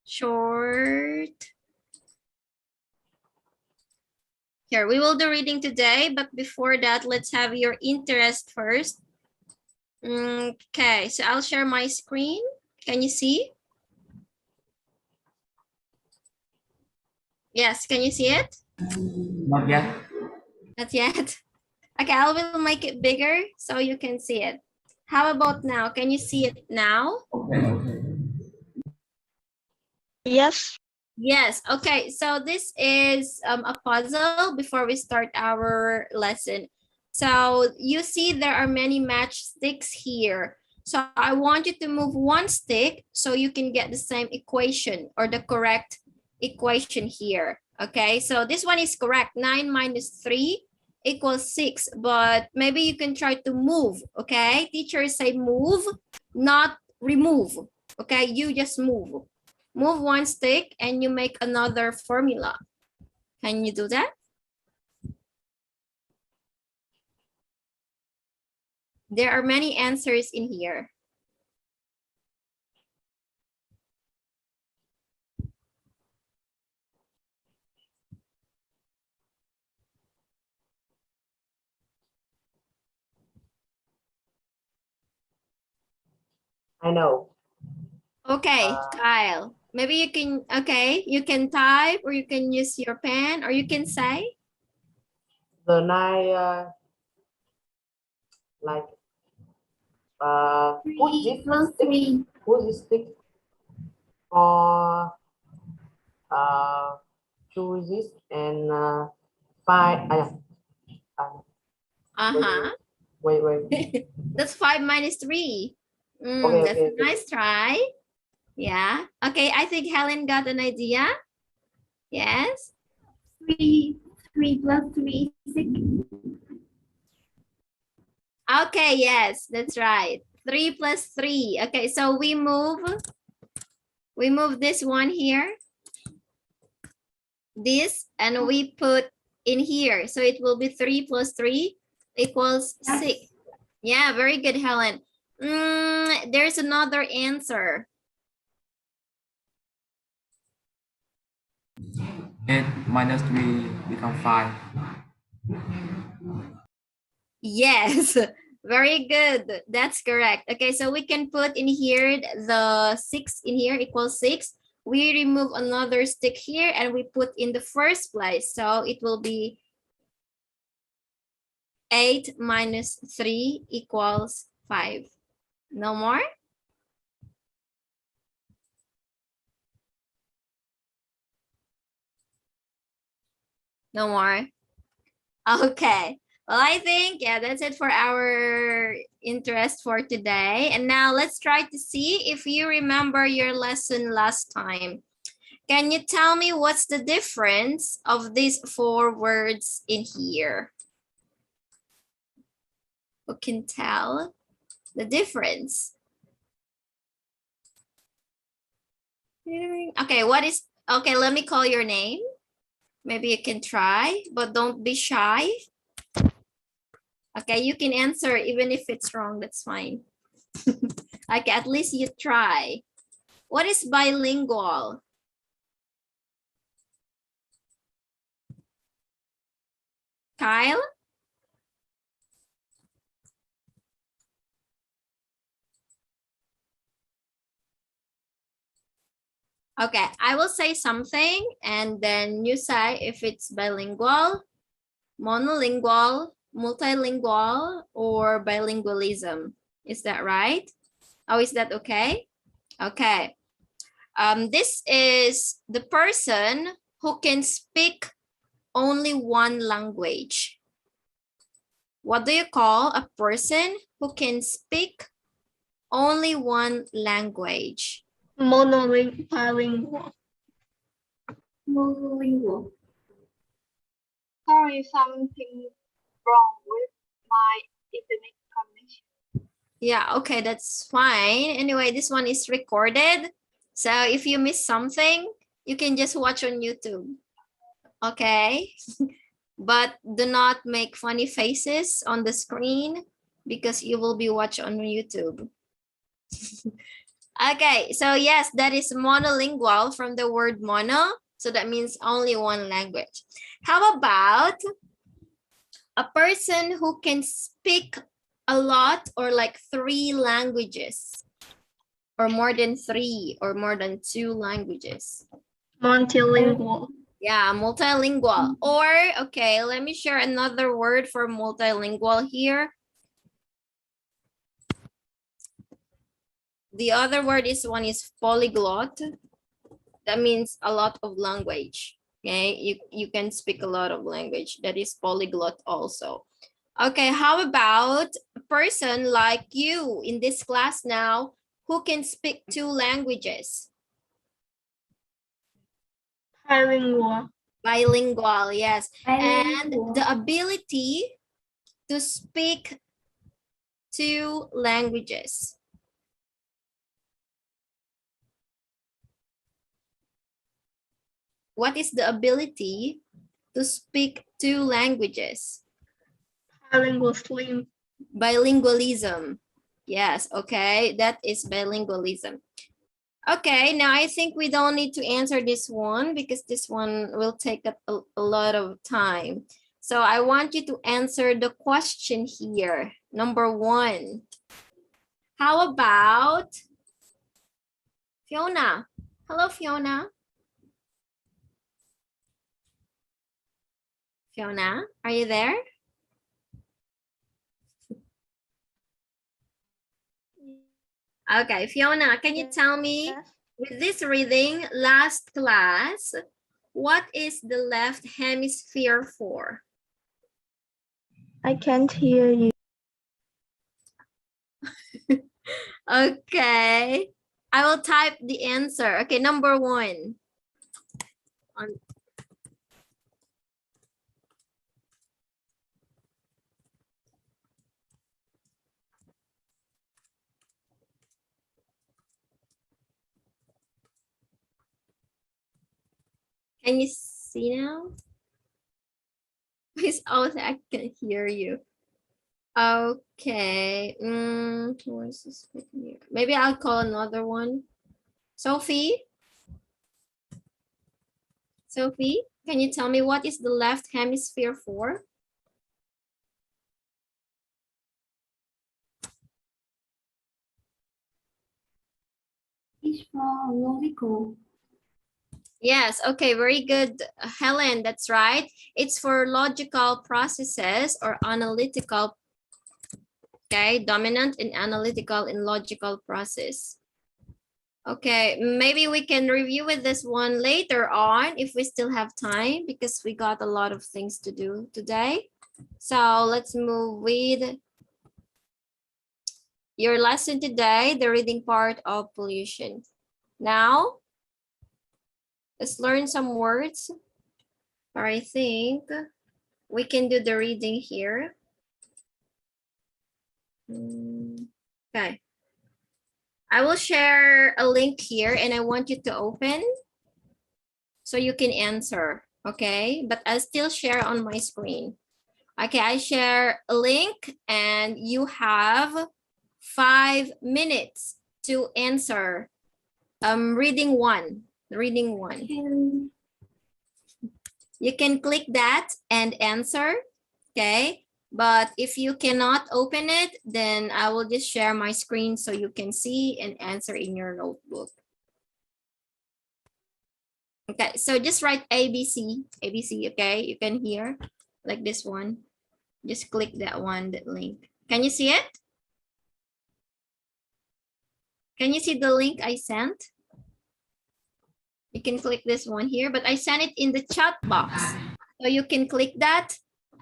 Short. Here, we will do reading today, but before that, let's have your interest first. Okay, so I'll share my screen. Can you see? Yes, can you see it? Not yet. Not yet. Okay, I will make it bigger so you can see it. How about now? Can you see it now? Okay. Yes. Yes. Okay, so this is a puzzle before we start our lesson. So you see there are many matchsticks here. So I want you to move one stick so you can get the same equation or the correct equation here. Okay, so this one is correct. 9 minus 3 equals 6, but maybe you can try to move. Okay, teachers say move, not remove. Okay, you just move. Move one stick and you make another formula. Can you do that? There are many answers in here. I know. Okay, Kyle. Maybe you can, okay, you can type or you can use your pen or you can say. The nine, like, put this stick, put this stick for to this and five. Uh-huh. Wait. That's 5 minus 3. Okay, That's a okay. nice try. Yeah. Okay, I think Helen got an idea. Yes. 3 plus 3 is 6. Okay, yes, that's right. 3 plus 3. Okay, so we move this one here. This, and we put in here. So it will be 3 plus 3 equals 6. Yeah, very good, Helen. There's another answer. 8 minus 3 become 5. Yes, very good. That's correct. Okay, so we can put in here the 6 in here equals 6. We remove another stick here and we put in the first place. So it will be 8 minus 3 equals 5. No more? No more? Okay. Well, I think, yeah, that's it for our interest for today. And now let's try to see if you remember your lesson last time. Can you tell me what's the difference of these 4 words in here? Who can tell the difference? Okay, okay, let me call your name. Maybe you can try, but don't be shy. Okay, you can answer even if it's wrong, that's fine. Okay, at least you try. What is bilingual? Kyle? Okay, I will say something and then you say if it's bilingual, monolingual, multilingual, or bilingualism. Is that right? Oh, is that okay? Okay. This is the person who can speak only one language. What do you call a person who can speak only one language? Monolingual. Monolingual. Sorry, something wrong with my internet connection. Yeah, okay, that's fine. Anyway, this one is recorded. So if you miss something, you can just watch on YouTube. Okay? But do not make funny faces on the screen because you will be watched on YouTube. Okay, so yes, that is monolingual from the word mono. So that means only one language. How about a person who can speak a lot or like 3 languages or more than 3 or more than 2 languages? Multilingual. Yeah, multilingual. Or, okay, let me share another word for multilingual here. The other word is one is polyglot. That means a lot of language. Okay, you can speak a lot of language. That is polyglot also. Okay, how about a person like you in this class now who can speak 2 languages? Bilingual. Bilingual, yes. And Bilingual. the ability to speak 2 languages. What is the ability to speak 2 languages? Bilingualism. Bilingualism. Yes, okay, that is bilingualism. Okay, now I think we don't need to answer this one because this one will take up a lot of time. So I want you to answer the question here. Number 1. How about Fiona? Hello, Fiona. Fiona, are you there? Okay, Fiona, can you tell me, with this reading, last class, what is the left hemisphere for? I can't hear you. Okay, I will type the answer. Okay, number 1. Can you see now? Please, oh, I can hear you. Okay. Who is this speaking here? Maybe I'll call another one. Sophie? Sophie, can you tell me what is the left hemisphere for? It's for logical. Yes, okay, very good, Helen, that's right. It's for logical processes or analytical, okay, dominant and analytical and logical process. Okay, maybe we can review with this one later on if we still have time because we got a lot of things to do today. So let's move with your lesson today, the reading part of pollution. Now, let's learn some words. Or I think we can do the reading here. Okay. I will share a link here and I want you to open so you can answer, okay? But I'll still share on my screen. Okay, I share a link and you have 5 minutes to answer. Reading one. You can click that and answer, okay? But if you cannot open it, then I will just share my screen so you can see and answer in your notebook. Okay, so just write ABC, okay? You can hear like this one. Just click that one, that link. Can you see it? Can you see the link I sent? You can click this one here, but I sent it in the chat box. So you can click that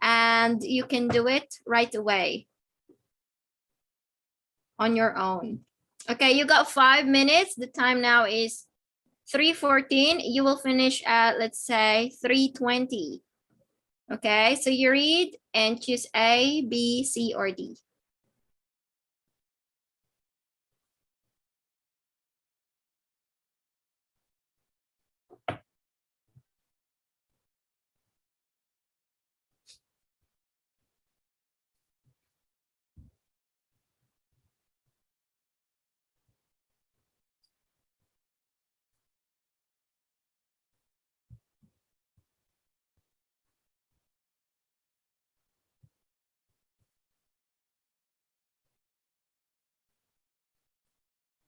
and you can do it right away on your own. Okay, you got 5 minutes. The time now is 3:14. You will finish at, let's say, 3:20. Okay, so you read and choose A, B, C, or D.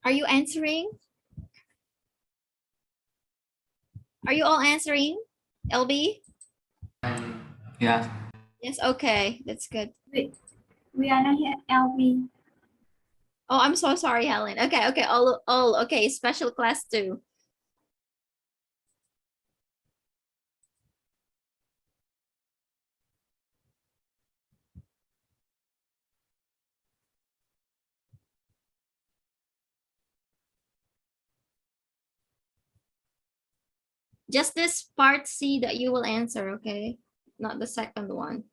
Are you answering? Are you all answering? LB? Yes. Yes, okay, that's good. We are not here, LB. Oh, I'm so sorry, Helen. Okay, okay, all okay, special class 2. Just this part C that you will answer, okay? Not the second one.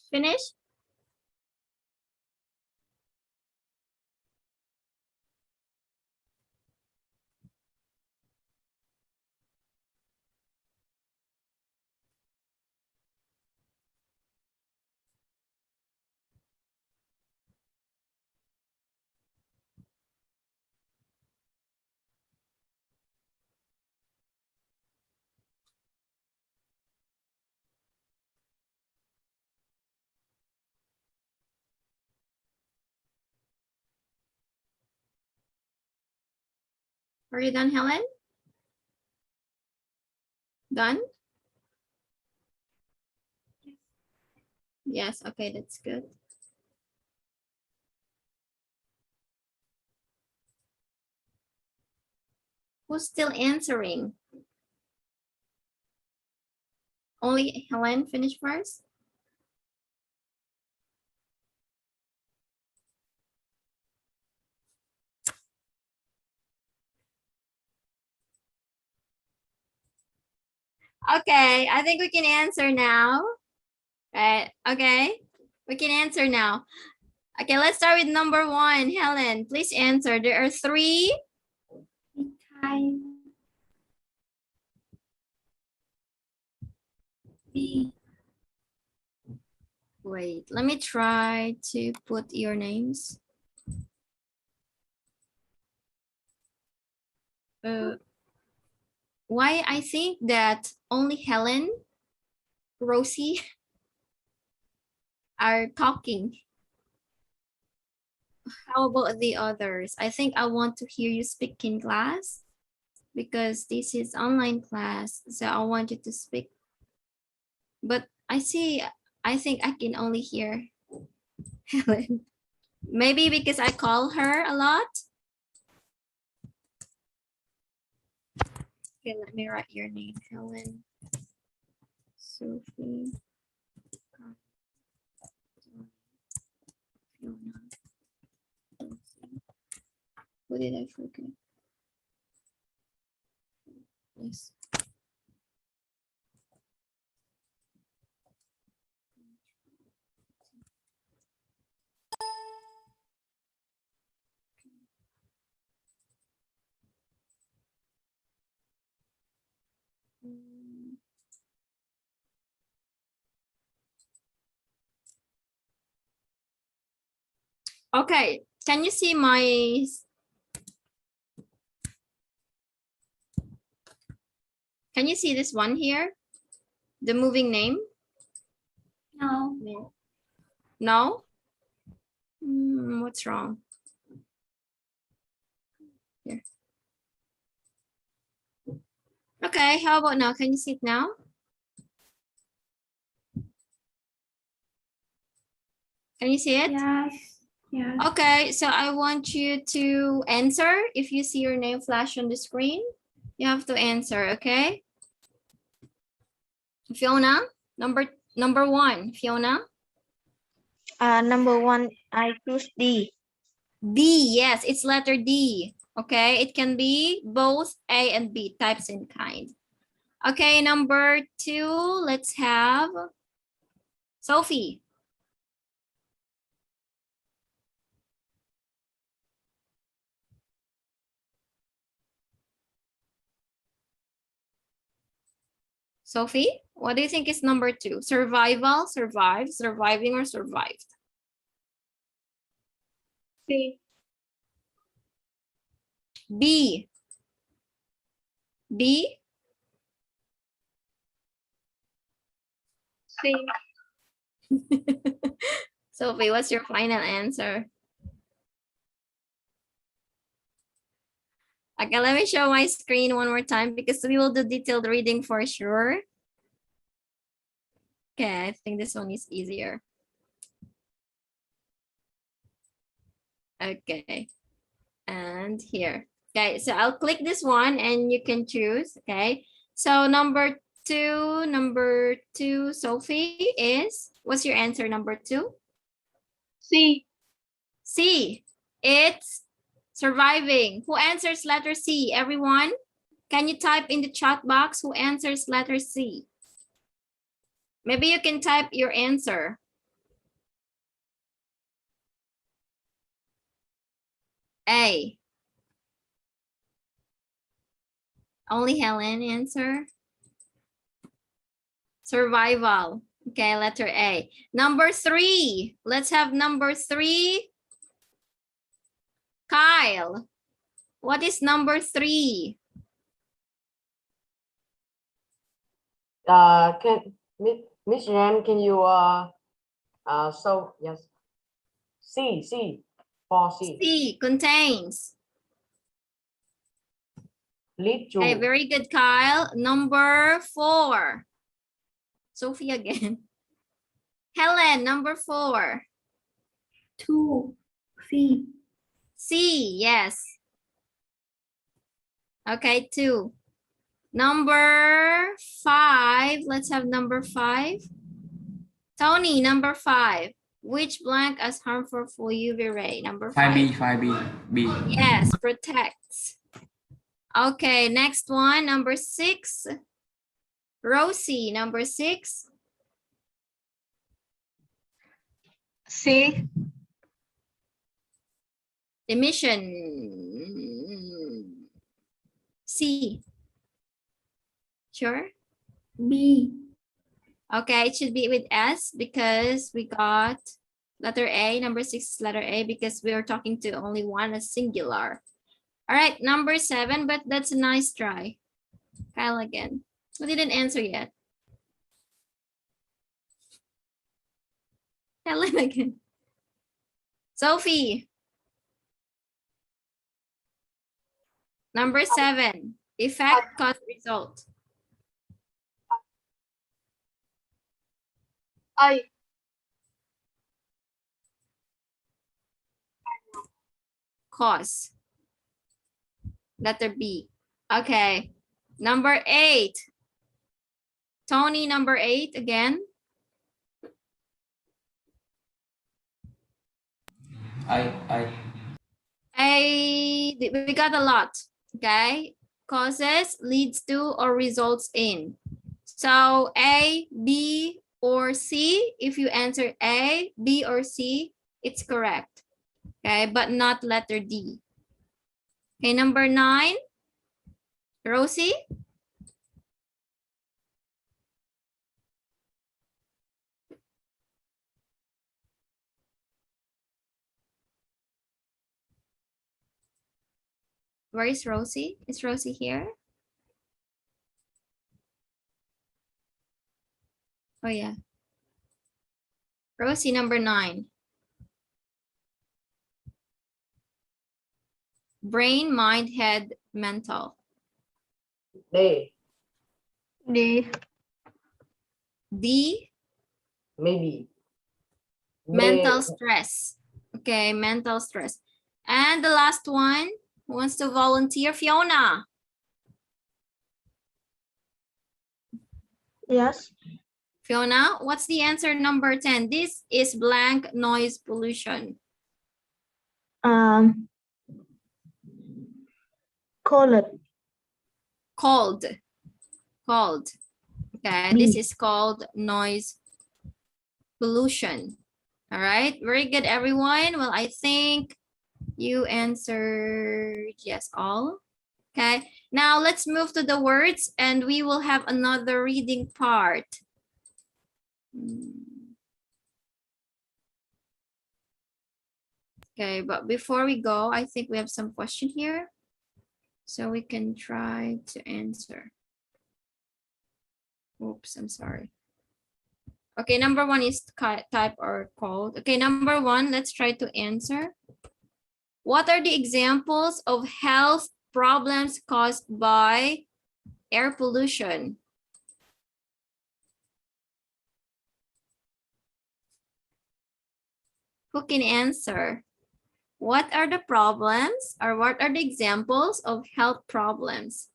Finish? Are you done, Helen? Done? Yes, okay, that's good. Who's still answering? Only Helen finish first? Okay, I think we can answer now. Right, okay, we can answer now. Okay, let's start with number 1. Helen, please answer. There are 3. Time. B. Wait, let me try to put your names. Why I think that only Helen, Rosie are talking. How about the others? I think I want to hear you speak in class because this is online class. So I want you to speak. But I think I can only hear Helen. Maybe because I call her a lot. Okay, let me write your name, Helen. Sophie. Fiona. Rosie. Who did I forget? Yes. Okay, can you see my... Can you see this one here? The moving name? No. No. No? What's wrong? Here. Okay, how about now? Can you see it now? Can you see it? Yes. Yes. Okay, so I want you to answer. If you see your name flash on the screen, you have to answer, okay? Fiona, number one, Fiona. Number one, I choose D. D, yes, it's letter D. Okay, it can be both A and B, types in kind. Okay, number two, let's have Sophie. Sophie, what do you think is number two? Survival, survive, surviving, or survived? C. B. B. C. Sophie, what's your final answer? Okay, let me show my screen one more time because we will do detailed reading for sure. Okay, I think this one is easier. Okay, and here. Okay, so I'll click this one and you can choose. Okay, so number two, Sophie, is, what's your answer, number two? C. C, it's surviving. Who answers letter C? Everyone? Can you type in the chat box who answers letter C? Maybe you can type your answer. A. Only Helen answer. Survival. Okay, letter A. Number three. Let's have number three. Kyle. What is number three? Can Miss Ram, can you so yes. C for C. C, contains. Lead to. Okay, very good, Kyle. Number four. Sophie again. Helen, number four. 2. C. C, yes. Okay, two. Number five, let's have number five. Tony, number five. Which blank as harmful for UV ray? Number five. 5B, B. Yes, protects. Okay, next one, number six. Rosie, number six. C. Emission. C. Sure? B. Okay, it should be with S because we got letter A. Number six is letter A because we are talking to only one, a singular. All right, number seven, but that's a nice try. Kyle again. Who didn't answer yet? Helen again. Sophie. Number seven, effect, cause, result. I. Cause. Letter B. Okay. Number eight. Tony, number eight again. I. We got a lot. Okay. Causes, leads to, or results in. So A, B, or C. If you answer A, B, or C, it's correct. Okay, but not letter D. Okay, number nine. Rosie. Where is Rosie? Is Rosie here? Oh yeah. Rosie, number 9. Brain, mind, head, mental. D. D. D, Maybe. mental stress. Okay, mental stress. And the last one, who wants to volunteer? Fiona. Yes. Fiona, what's the answer number 10? This is blank noise pollution. Cold. Cold. Cold. Okay, B. this is called noise pollution. All right, very good, everyone. Well, I think you answered yes, all. Okay, now let's move to the words and we will have another reading part. Okay, but before we go, I think we have some question here. So we can try to answer. Oops, I'm sorry. Okay, number 1 is type or called. Okay, number 1, let's try to answer. What are the examples of health problems caused by air pollution? Who can answer? What are the problems or what are the examples of health problems?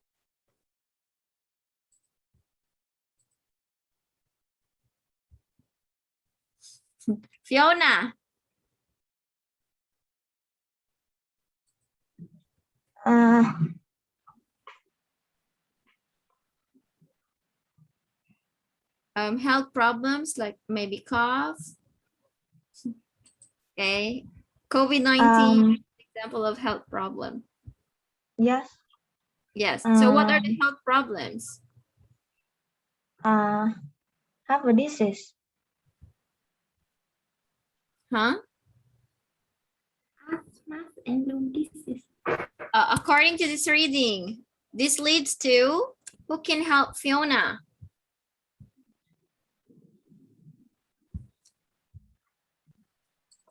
Fiona. Health problems like maybe cough. Okay. COVID-19, example of health problem. Yes. Yes. So what are the health problems? Have a disease. Huh? Asthma and lung disease. According to this reading, this leads to, who can help Fiona?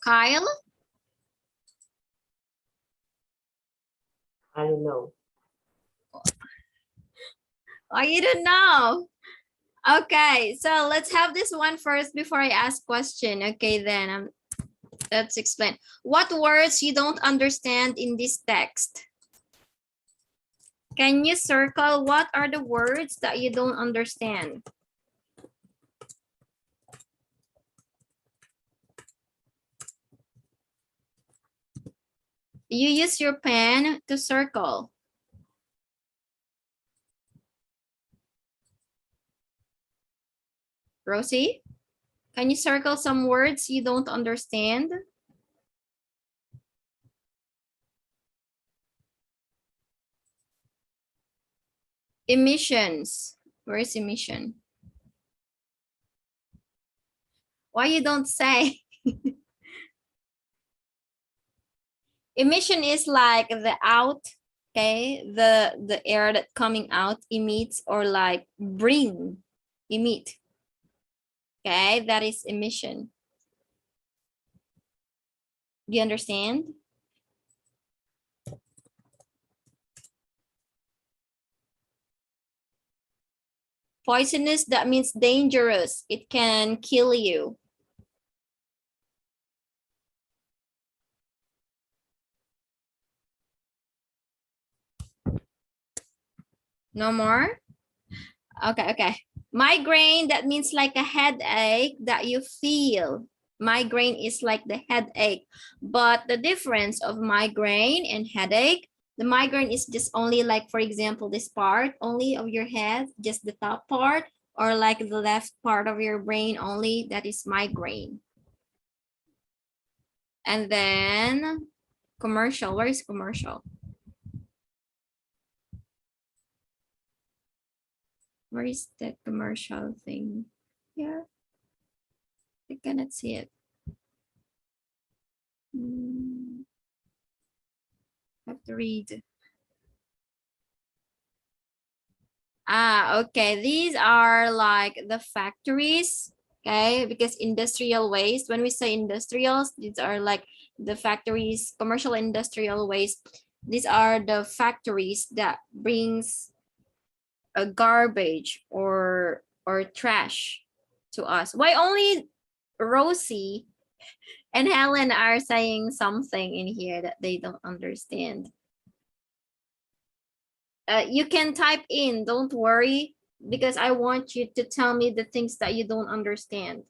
Kyle? I don't know. Oh, you don't know. Okay, so let's have this one first before I ask question. Okay, then let's explain. What words you don't understand in this text? Can you circle what are the words that you don't understand? You use your pen to circle. Rosie, can you circle some words you don't understand? Emissions. Where is emission? Why you don't say? Emission is like the out, okay? The air that coming out emits or like bring, emit. Okay, that is emission. Do you understand? Poisonous, that means dangerous. It can kill you. No more? Okay. Migraine, that means like a headache that you feel. Migraine is like the headache. But the difference of migraine and headache, the migraine is just only like, for example, this part only of your head, just the top part, or like the left part of your brain only, that is migraine. And then commercial, where is commercial? Where is that commercial thing? Here. I cannot see it. I have to read. Okay. These are like the factories. Okay, because industrial waste, when we say industrials, these are like the factories, commercial industrial waste. These are the factories that brings a garbage or trash to us. Why only Rosie and Helen are saying something in here that they don't understand? You can type in, don't worry, because I want you to tell me the things that you don't understand.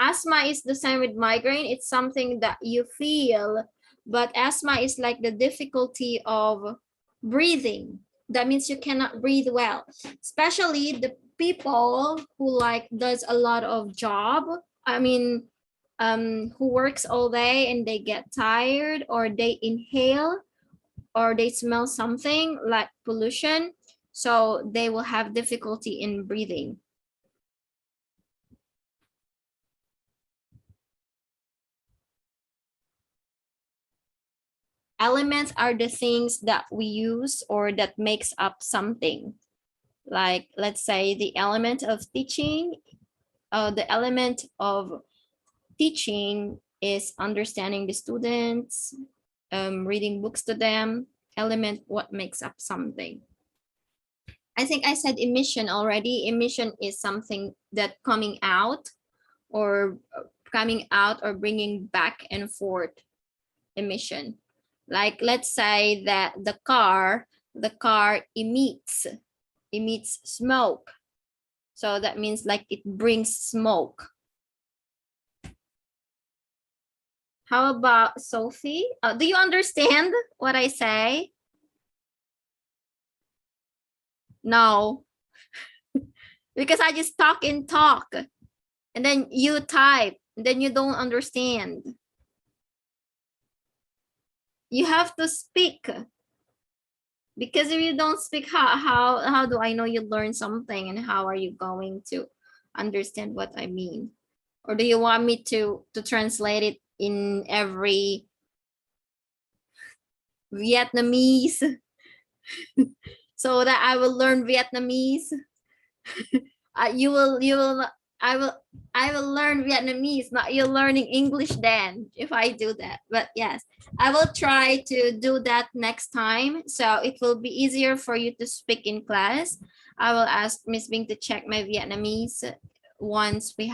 Asthma is the same with migraine. It's something that you feel, but asthma is like the difficulty of breathing. That means you cannot breathe well, especially the people who like does a lot of job. I mean, who works all day and they get tired, or they inhale, or they smell something like pollution, so they will have difficulty in breathing. Elements are the things that we use or that makes up something. Like, let's say the element of teaching, the element of teaching is understanding the students, reading books to them. Element, what makes up something. I think I said emission already. Emission is something that coming out or bringing back and forth. Emission. Like, let's say that the car emits smoke. So that means like it brings smoke. How about Sophie? Do you understand what I say? No. Because I just talk and talk. And then you type. And then you don't understand. You have to speak. Because if you don't speak, how do I know you learn something, and how are you going to understand what I mean? Or do you want me to translate it in every Vietnamese so that I will learn Vietnamese? I will learn Vietnamese, not you learning English then if I do that. But yes, I will try to do that next time, so it will be easier for you to speak in class. I will ask Miss Bing to check my Vietnamese once we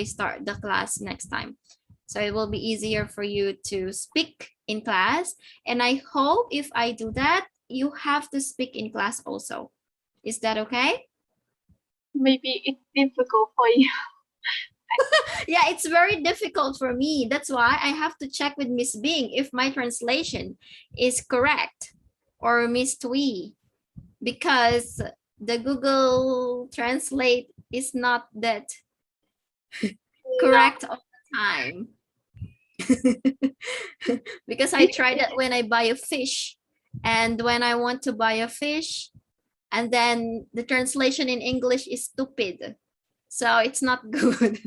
start the class next time. So it will be easier for you to speak in class. And I hope if I do that, you have to speak in class also. Is that okay? Maybe it's difficult for you. Yeah, it's very difficult for me. That's why I have to check with Miss Bing if my translation is correct, or Miss Twee, because the Google Translate is not that correct all the time. Because I tried it when I buy a fish, and when I want to buy a fish, and then the translation in English is stupid. So it's not good.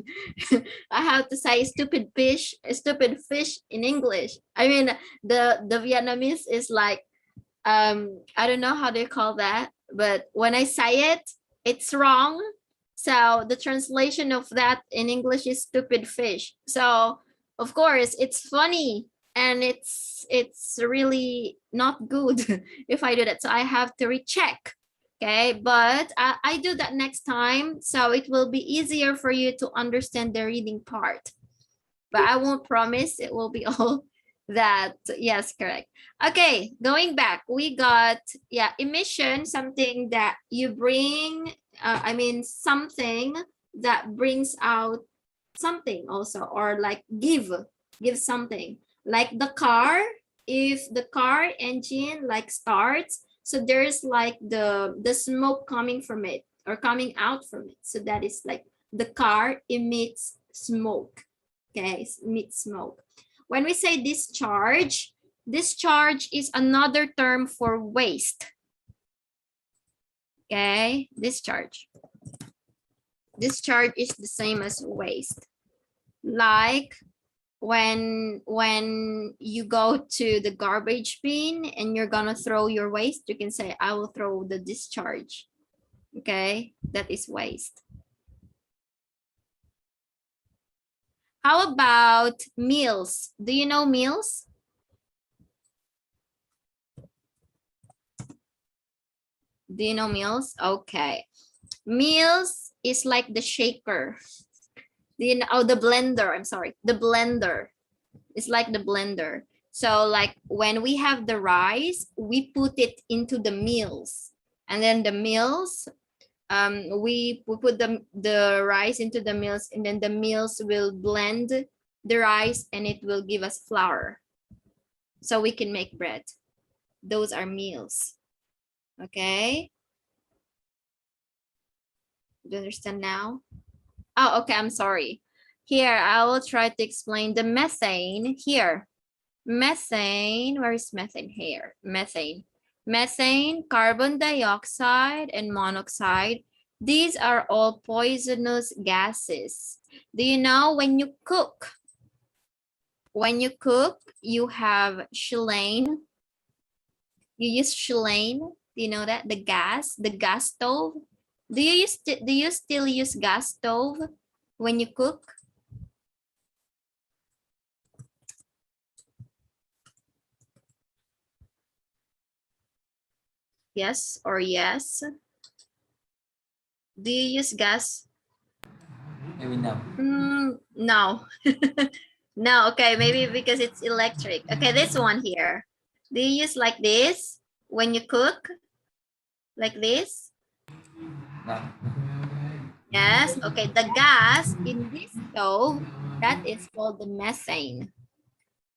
I have to say stupid fish in English. I mean, the Vietnamese is like, I don't know how they call that, but when I say it, it's wrong. So the translation of that in English is stupid fish. So of course it's funny, and it's really not good if I do that. So I have to recheck. Okay, but I do that next time, so it will be easier for you to understand the reading part. But I won't promise it will be all that. Yes, correct. Okay, going back, we got, yeah, emission, something that you bring, I mean, something that brings out something also, or like give something. Like the car, if the car engine like starts, so there's like the smoke coming from it or coming out from it. So that is like the car emits smoke. Okay, emits smoke. When we say discharge is another term for waste. Okay, discharge. Discharge is the same as waste. Like when you go to the garbage bin and you're gonna throw your waste, you can say, I will throw the discharge. Okay, that is waste. How about meals? Do you know meals? Do you know meals? Okay. Meals is like the shaker. Do you know, oh, the blender, I'm sorry. The blender. It's like the blender. So like when we have the rice, we put it into the meals. And then the meals, we put the rice into the meals, and then the meals will blend the rice and it will give us flour. So we can make bread. Those are meals. Okay. Do you understand now? Oh, okay, I'm sorry. Here, I will try to explain the methane here. Methane, where is methane here? Methane. Methane, carbon dioxide, and monoxide. These are all poisonous gases. Do you know when you cook? When you cook, you have shellane. You use shellane. Do you know that? The gas stove. Do you still use gas stove when you cook? Yes or yes? Do you use gas? Maybe no. No. No, okay, maybe because it's electric. Okay, this one here. Do you use like this when you cook? Like this? No. Yes, okay. The gas in this stove, that is called the methane.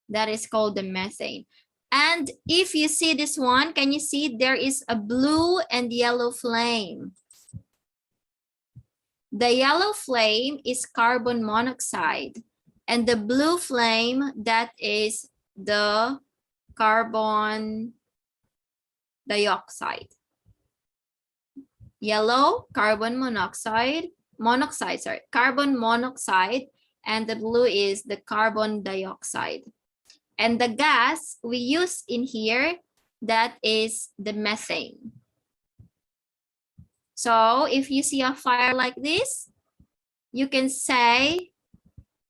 That is called the methane. And if you see this one, can you see there is a blue and yellow flame? The yellow flame is carbon monoxide, and the blue flame, that is the carbon dioxide. Yellow, carbon monoxide, carbon monoxide, and the blue is the carbon dioxide. And the gas we use in here, that is the methane. So if you see a fire like this, you can say,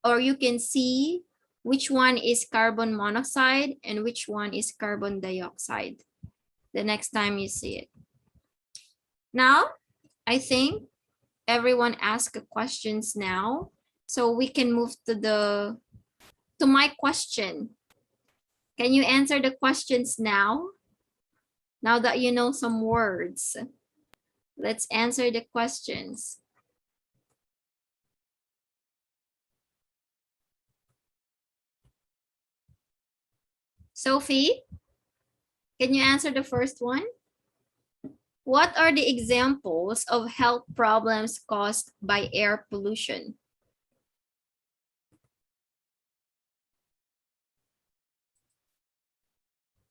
or you can see which one is carbon monoxide and which one is carbon dioxide the next time you see it. Now, I think everyone ask questions now, so we can move to my question. Can you answer the questions now? Now that you know some words, let's answer the questions. Sophie, can you answer the first one? What are the examples of health problems caused by air pollution?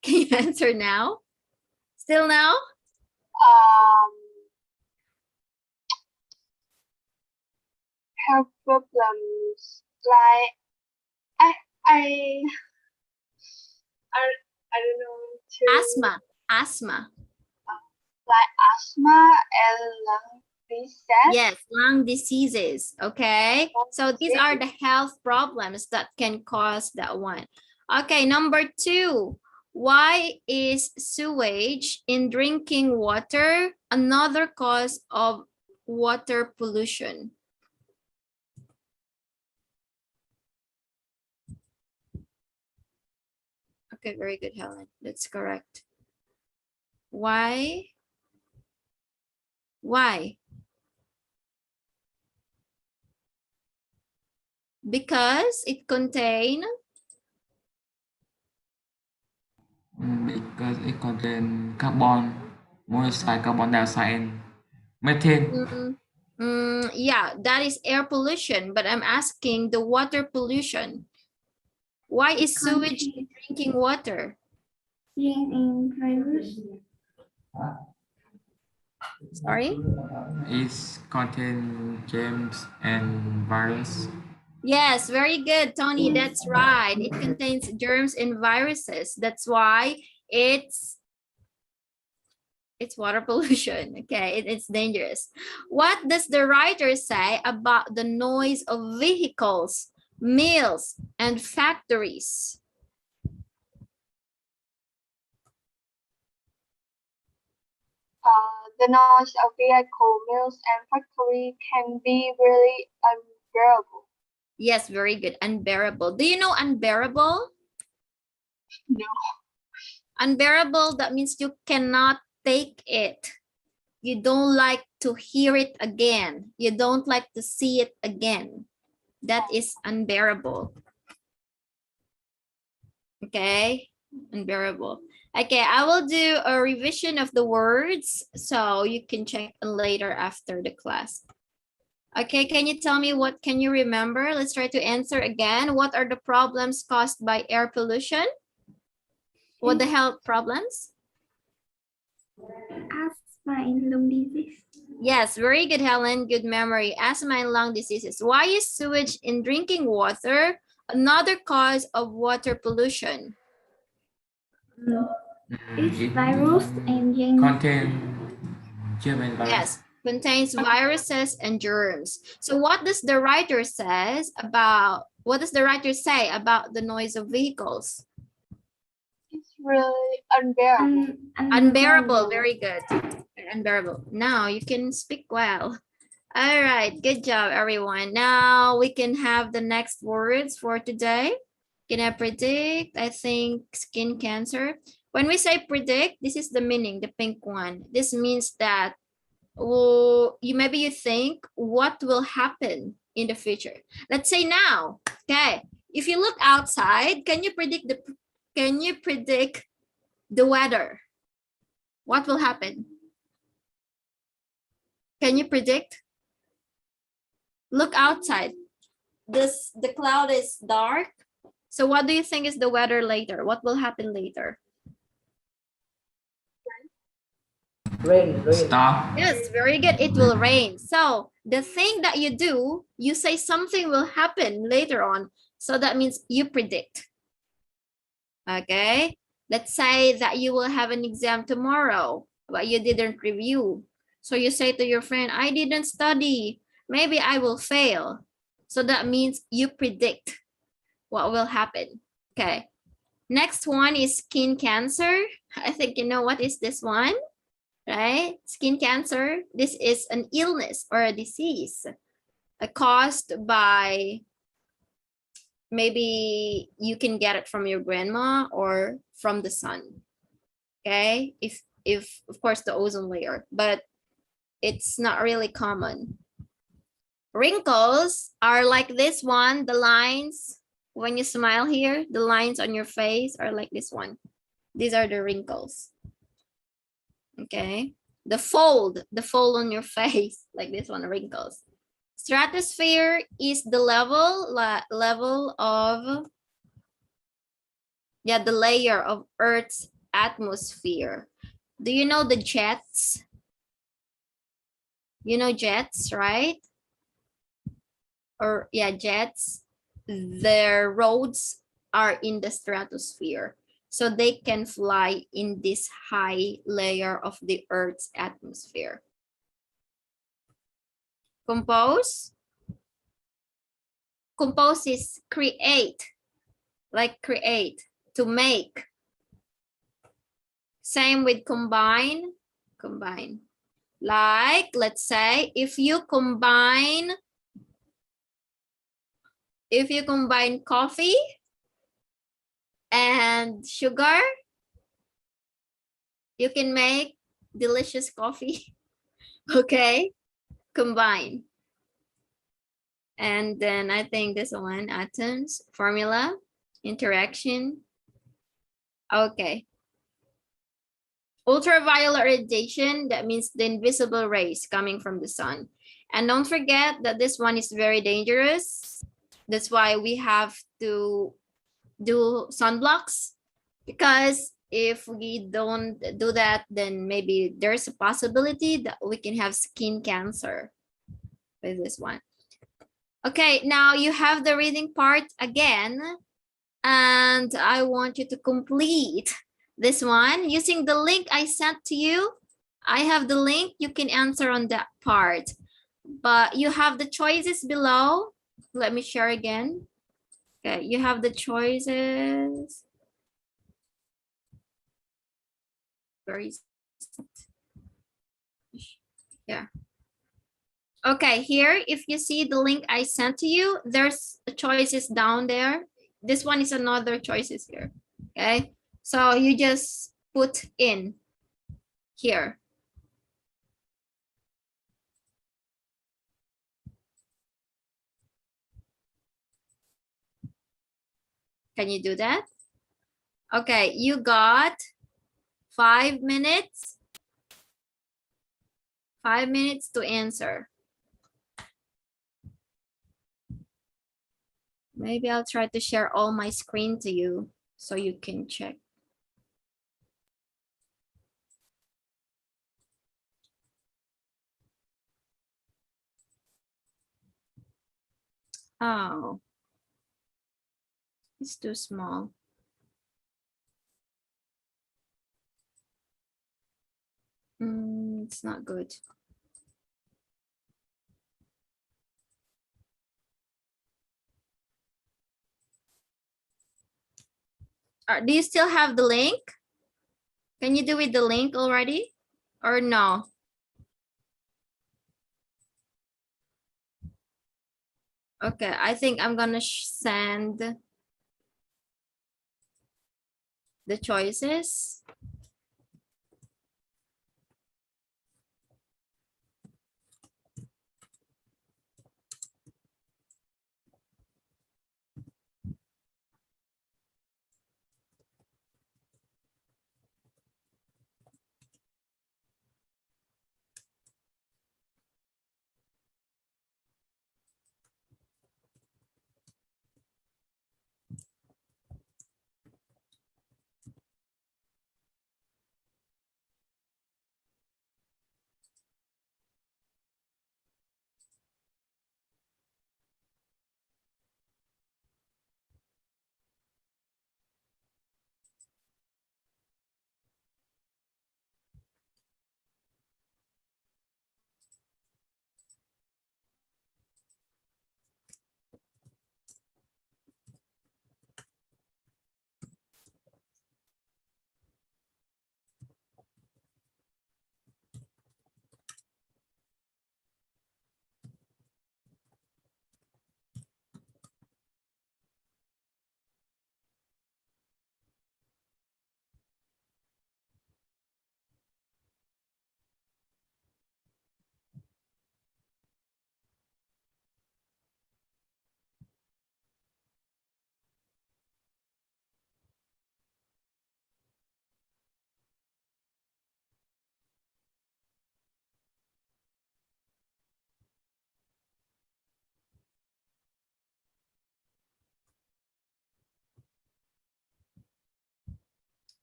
Can you answer now? Still now? Health problems like I don't know to Asthma. like asthma and lung disease. Yes, lung diseases. Okay. So these are the health problems that can cause that one. Okay, number 2. Why is sewage in drinking water another cause of water pollution? Okay, very good, Helen. That's correct. Why? Why? Because it contains Because it contains carbon monoxide, carbon dioxide, and methane. Yeah, that is air pollution, but I'm asking the water pollution. Why is sewage in drinking water? in drivers. Sorry? It contains germs and virus. Yes, very good, Tony. That's right. It contains germs and viruses. That's why it's water pollution. Okay, it's dangerous. What does the writer say about the noise of vehicles, mills, and factories? The noise of vehicle, mills, and factory can be really unbearable. Yes, very good. Unbearable. Do you know unbearable? No. Unbearable, that means you cannot take it. You don't like to hear it again. You don't like to see it again. That is unbearable. Okay, unbearable. Okay, I will do a revision of the words so you can check later after the class. Okay, can you tell me what can you remember? Let's try to answer again. What are the problems caused by air pollution? What the health problems? Asthma and lung disease. Yes, very good, Helen. Good memory. Asthma and lung diseases. Why is sewage in drinking water another cause of water pollution? It's virus and germs. Contain germ and virus. Yes, contains viruses and germs. So what does the writer say about the noise of vehicles? It's really unbearable. Unbearable, very good. Unbearable. Now you can speak well. All right, good job, everyone. Now we can have the next words for today. Can I predict? I think skin cancer. When we say predict, this is the meaning, the pink one. This means that maybe you think what will happen in the future. Let's say now, okay. If you look outside, can you predict the weather? What will happen? Can you predict? Look outside. The cloud is dark. So what do you think is the weather later? What will happen later? Rain. Stop. Yes, very good. It will rain. So the thing that you do, you say something will happen later on. So that means you predict. Okay. Let's say that you will have an exam tomorrow, but you didn't review. So you say to your friend, I didn't study. Maybe I will fail. So that means you predict what will happen. Okay. Next one is skin cancer. I think you know what is this one, right? Skin cancer. This is an illness or a disease caused by, maybe you can get it from your grandma or from the sun. Okay, if of course the ozone layer, but it's not really common. Wrinkles are like this one, the lines when you smile here, the lines on your face are like this one. These are the wrinkles. Okay, the fold on your face, like this one, wrinkles. Stratosphere is the level of, the layer of Earth's atmosphere. Do you know the jets? You know jets, right? Or jets. Their roads are in the stratosphere. So they can fly in this high layer of the Earth's atmosphere. Compose. Compose is create, like create, to make. Same with combine. Combine. Like, let's say, if you combine coffee and sugar, you can make delicious coffee. Okay, combine. And then I think this one, atoms, formula, interaction. Okay. Ultraviolet radiation, that means the invisible rays coming from the sun. And don't forget that this one is very dangerous. That's why we have to do sunblocks, because if we don't do that, then maybe there's a possibility that we can have skin cancer with this one. Okay, now you have the reading part again, and I want you to complete this one using the link I sent to you. I have the link, you can answer on that part, but you have the choices below. Let me share again. Okay, you have the choices. Where is it? Yeah. Okay, here, if you see the link I sent to you, there's choices down there. This one is another choices here. Okay, so you just put in here. Can you do that? Okay, you got 5 minutes. 5 minutes to answer. Maybe I'll try to share all my screen to you so you can check. Oh, it's too small. It's not good. Do you still have the link? Can you do with the link already or no? Okay, I think I'm gonna send the choices.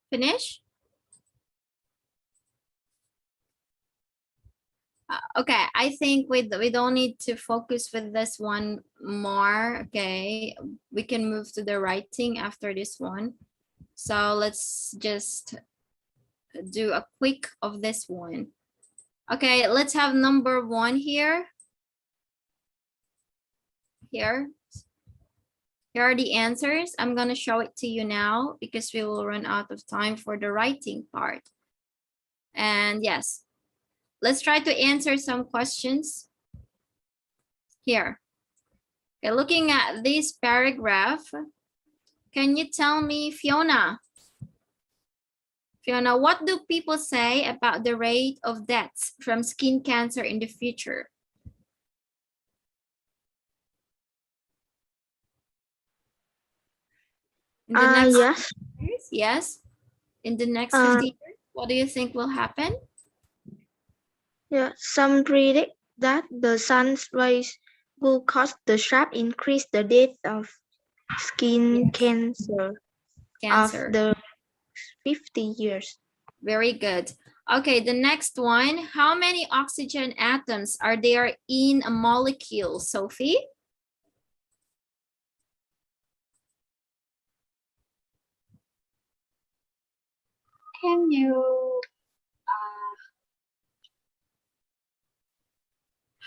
Finish? Okay, I think we don't need to focus with this one more. Okay, we can move to the writing after this one. So let's just do a quick of this one. Okay, let's have number 1 here. Here are the answers. I'm gonna show it to you now because we will run out of time for the writing part. And yes, let's try to answer some questions here. Okay, looking at this paragraph, can you tell me, Fiona, what do people say about the rate of deaths from skin cancer in the future? In the next Yes. years? Yes. In the next 50 years, what do you think will happen? Yeah, some predict that the sun's rays will cause the sharp increase the death of skin cancer Cancer. after 50 years. Very good. Okay, the next one. How many oxygen atoms are there in a molecule, Sophie? can you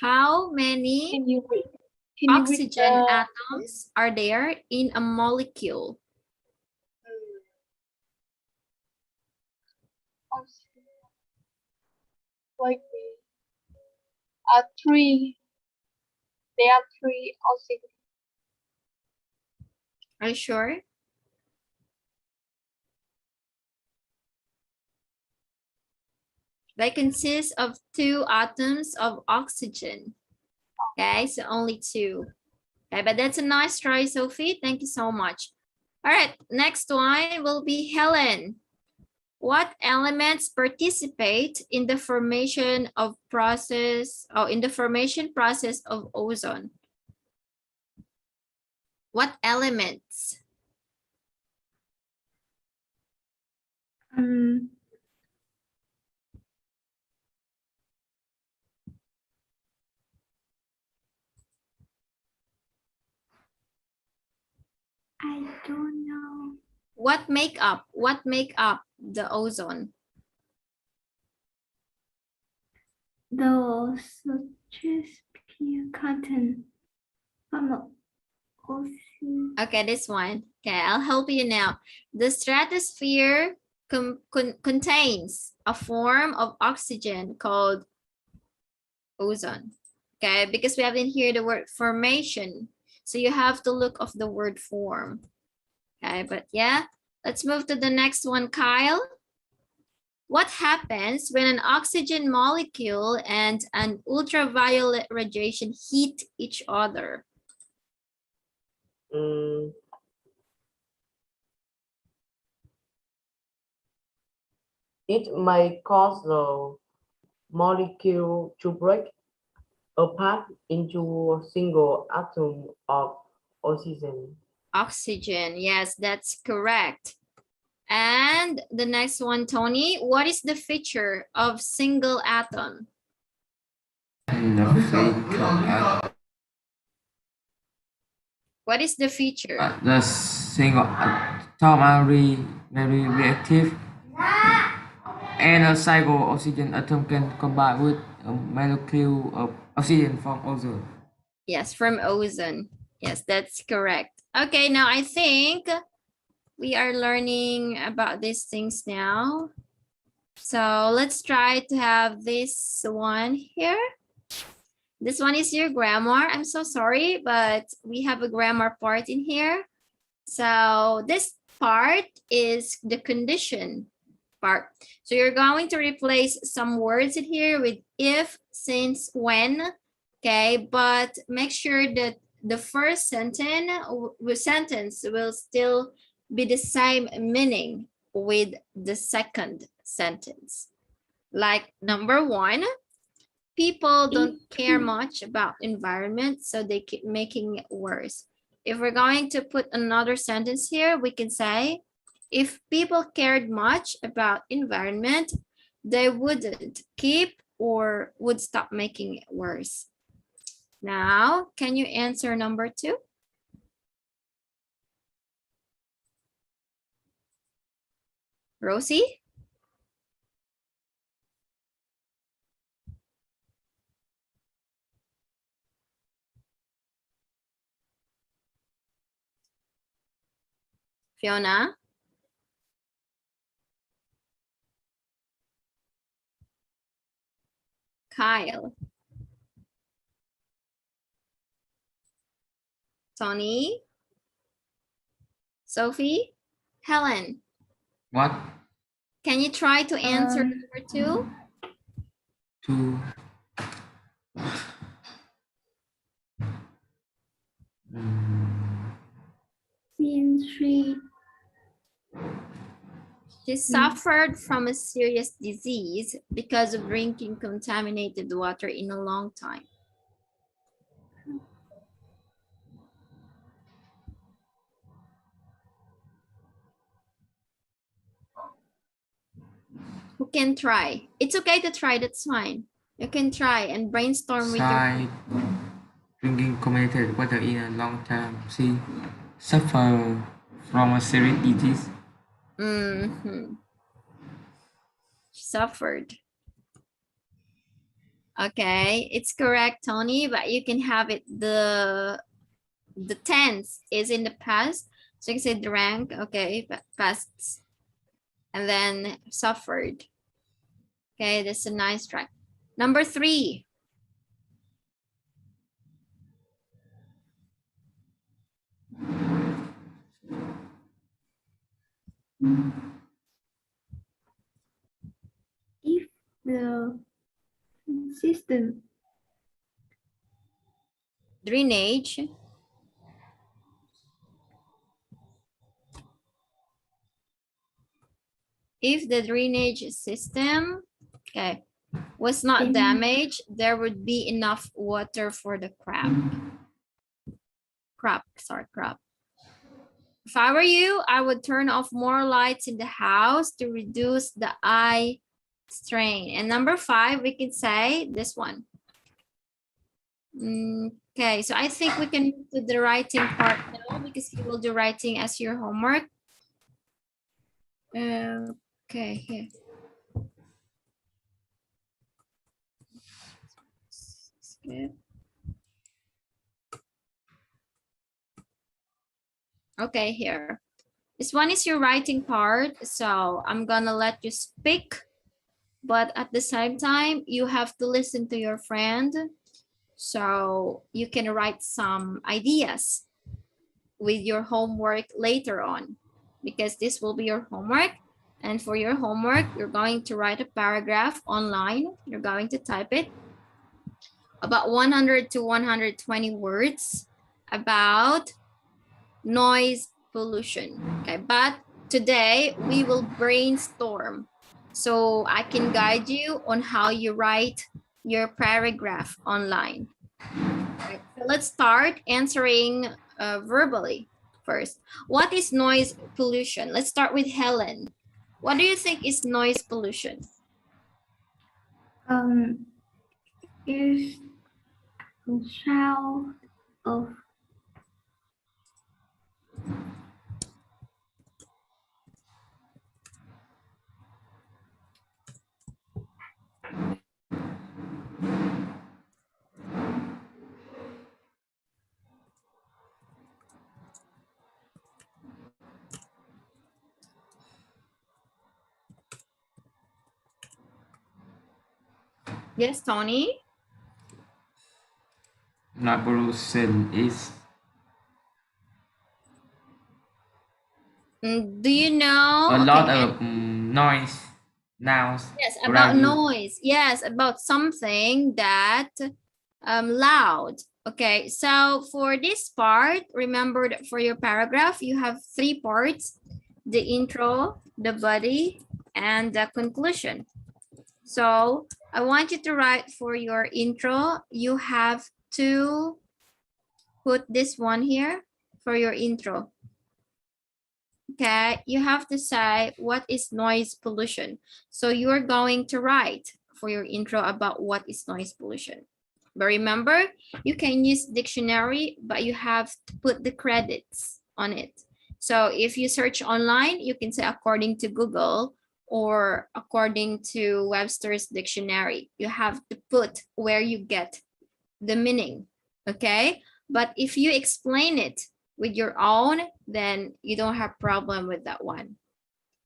How many can you read can you read oxygen the atoms are there in a molecule? like three? There are three oxygen. Are you sure? They consist of 2 atoms of oxygen. Okay, so only 2. Okay, but that's a nice try, Sophie. Thank you so much. All right, next one will be Helen. What elements participate in the formation process of ozone? What elements? I don't know. What make up the ozone? The stratosphere content from ocean. Okay, this one. Okay, I'll help you now. The stratosphere contains a form of oxygen called ozone. Okay, because we have in here the word formation. So you have to look of the word form. Okay, but yeah, let's move to the next one, Kyle. What happens when an oxygen molecule and an ultraviolet radiation hit each other? It may cause the molecule to break apart into a single atom of oxygen. Oxygen, yes, that's correct. And the next one, Tony, what is the feature of single atom? What is the feature? The single atom are very reactive, and a single oxygen atom can combine with a molecule of oxygen from ozone. Yes, from ozone. Yes, that's correct. Okay, now I think we are learning about these things now. So let's try to have this one here. This one is your grammar. I'm so sorry, but we have a grammar part in here. So this part is the condition part. So you're going to replace some words in here with if, since, when, okay? But make sure that the first sentence will still be the same meaning with the second sentence. Like number 1, people don't care much about environment, so they keep making it worse. If we're going to put another sentence here, we can say, if people cared much about environment, they wouldn't keep or would stop making it worse. Now, can you answer number 2? Rosie? Fiona? Kyle? Tony? Sophie? Helen? What? Can you try to answer number 2? To CN3. She suffered from a serious disease because of drinking contaminated water in a long time. Who can try? It's okay to try, that's fine. You can try and brainstorm with your... side drinking contaminated water in a long time. She suffer from a serious disease. suffered. Okay, it's correct, Tony, but you can have it the tense is in the past. So you can say drank, okay, past, and then suffered. Okay, that's a nice try. Number 3. If the system Drainage. If the drainage system, okay, was not damaged, there would be enough water for the crop. If I were you, I would turn off more lights in the house to reduce the eye strain. And number 5, we can say this one. Okay, so I think we can move to the writing part now because you will do writing as your homework. Okay, here. Skip. Okay, here. This one is your writing part. So I'm gonna let you speak, but at the same time, you have to listen to your friend. So you can write some ideas with your homework later on, because this will be your homework. And for your homework, you're going to write a paragraph online. You're going to type it about 100 to 120 words about noise pollution. Okay, but today we will brainstorm so I can guide you on how you write your paragraph online. Right, so let's start answering verbally first. What is noise pollution? Let's start with Helen. What do you think is noise pollution? is the sound of Yes, Tony. Noise pollution is Do you know? a lot Okay, of noise nouns yes, around about you. noise. Yes, about something that loud. Okay, so for this part, remember that for your paragraph, you have 3 parts: the intro, the body, and the conclusion. So I want you to write for your intro. You have to put this one here for your intro. Okay, you have to say what is noise pollution. So you're going to write for your intro about what is noise pollution. But remember, you can use dictionary, but you have to put the credits on it. So if you search online, you can say according to Google or according to Webster's dictionary. You have to put where you get the meaning, okay? But if you explain it with your own, then you don't have problem with that one.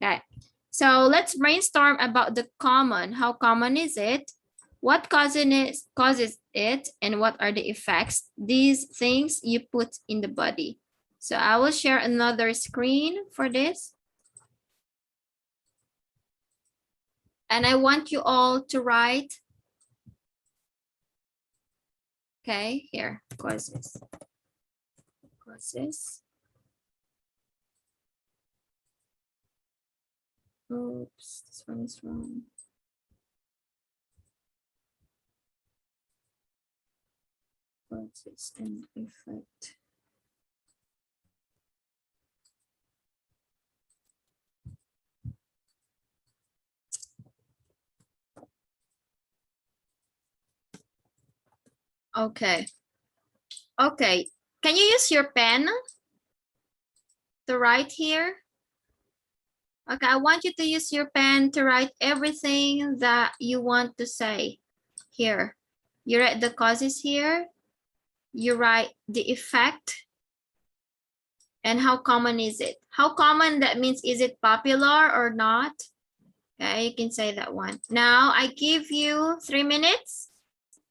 Okay, so let's brainstorm about the common. How common is it? What causes it, and what are the effects? These things you put in the body. So I will share another screen for this. And I want you all to write. Okay, here, causes. Oops, this one is wrong. Causes and effect. Okay. Okay. Can you use your pen to write here? Okay, I want you to use your pen to write everything that you want to say here. You write the causes here. You write the effect. And how common is it? How common, that means, is it popular or not? Okay, you can say that one. Now I give you 3 minutes.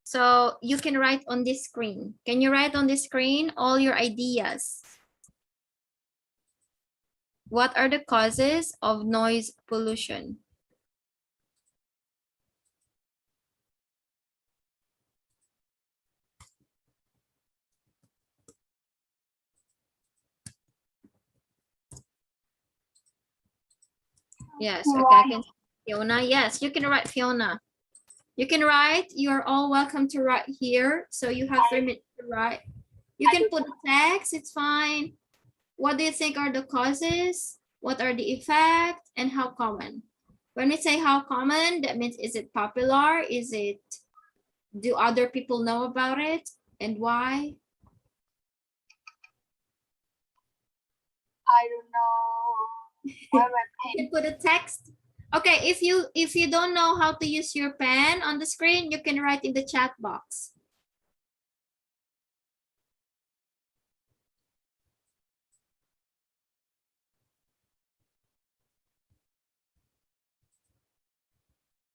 So you can write on this screen. Can you write on the screen all your ideas? What are the causes of noise pollution? Yes, okay, I can. Fiona, yes, you can write, Fiona. You can write, you're all welcome to write here. So you have 3 minutes to write. You can put text, it's fine. What do you think are the causes? What are the effects and how common? When we say how common, that means, is it popular? Is it, do other people know about it and why? I don't know. Where my You pen? can put a text. Okay, if you don't know how to use your pen on the screen, you can write in the chat box.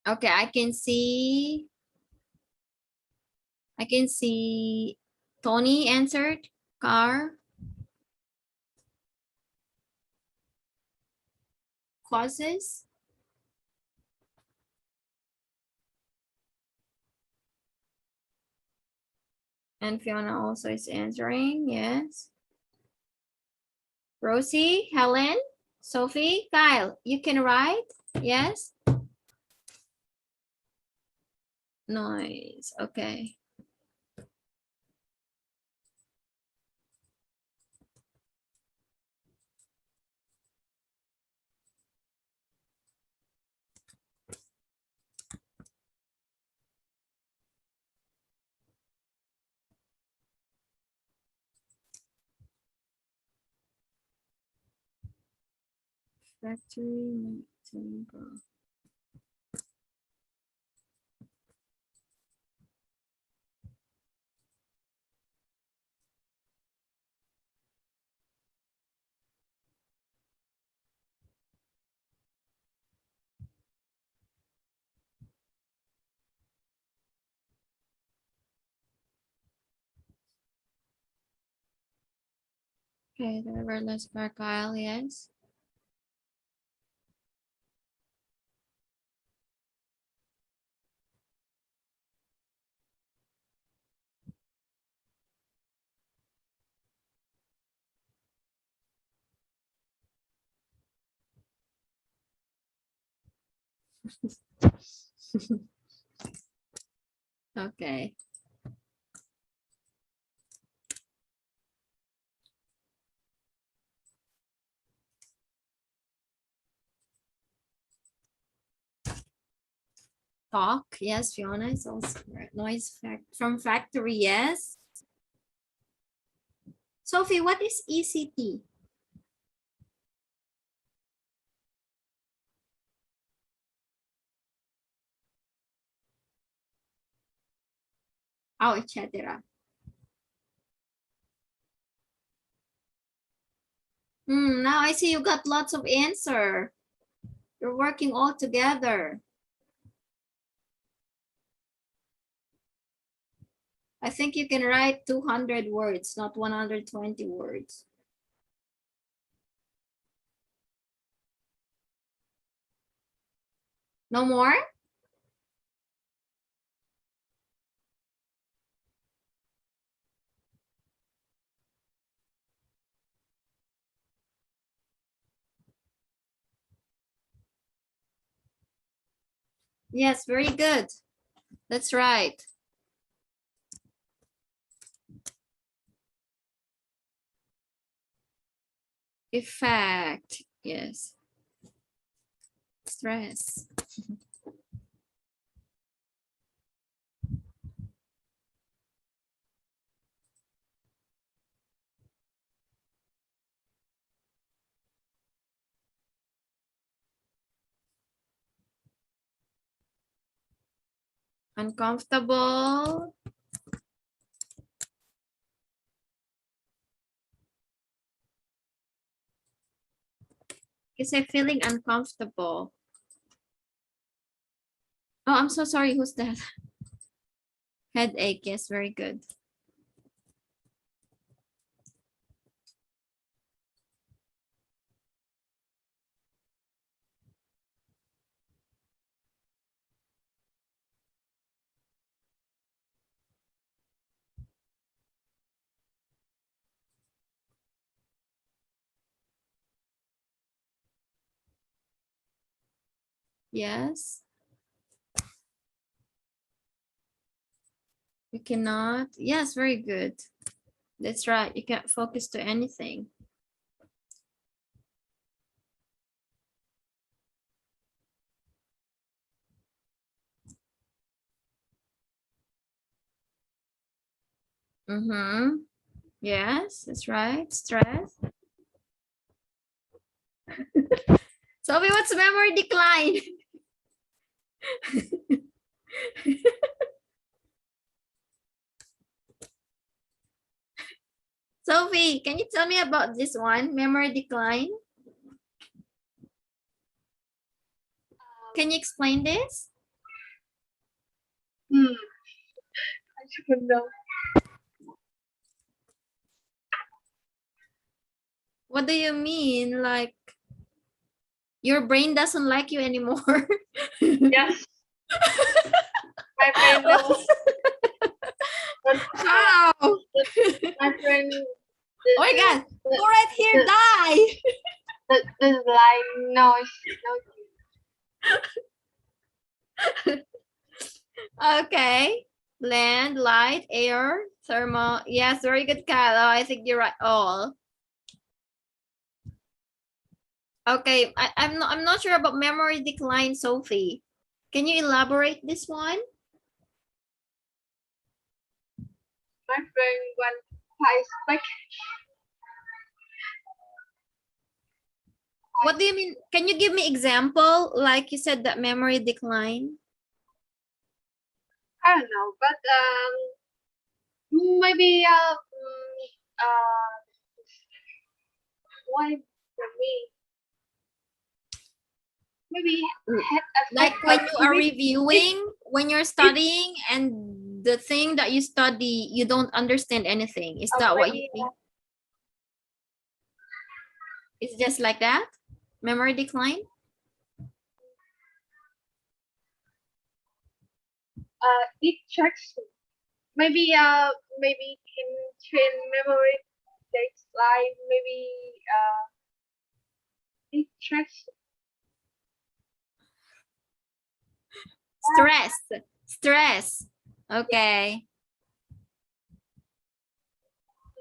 Okay, I can see Tony answered. Car. Causes. And Fiona also is answering, yes. Rosie, Helen, Sophie, Kyle, you can write, yes? Noise, okay. Factory, timber. Okay, the wireless car, Kyle, yes. Okay. Talk, yes, Fiona is also correct. Noise from factory, yes. Sophie, what is ECT? Oh, etc. Now I see you got lots of answer. You're working all together. I think you can write 200 words, not 120 words. No more? Yes, very good. That's right. Effect, yes. Stress. Uncomfortable. Kasi feeling uncomfortable. Oh, I'm so sorry. Who's that? Headache. Yes, very good. Yes. You cannot. Yes, very good. That's right. You can't focus to anything. Mm-hmm. Yes, that's right. Stress. Sophie, what's memory decline? Sophie, can you tell me about this one, memory decline? Can you explain this? I don't know. What do you mean? Like, your brain doesn't like you anymore? Yes. My friend knows. How? My friend. Oh my God, go right here, die. The line noise. Okay. Land, light, air, thermal. Yes, very good, Kyle. I think you're right. All. Okay, I'm not sure about memory decline, Sophie. Can you elaborate this one? My friend went twice back. What do you mean? Can you give me example? Like you said that memory decline. I don't know, but maybe why for me? Maybe head Like effect. when you are reviewing, when you're studying, and the thing that you study, you don't understand anything. Is that what you maybe, think? It's just like that? Memory decline? distraction. Maybe can train memory takes like maybe distraction. Stress. Stress. Okay.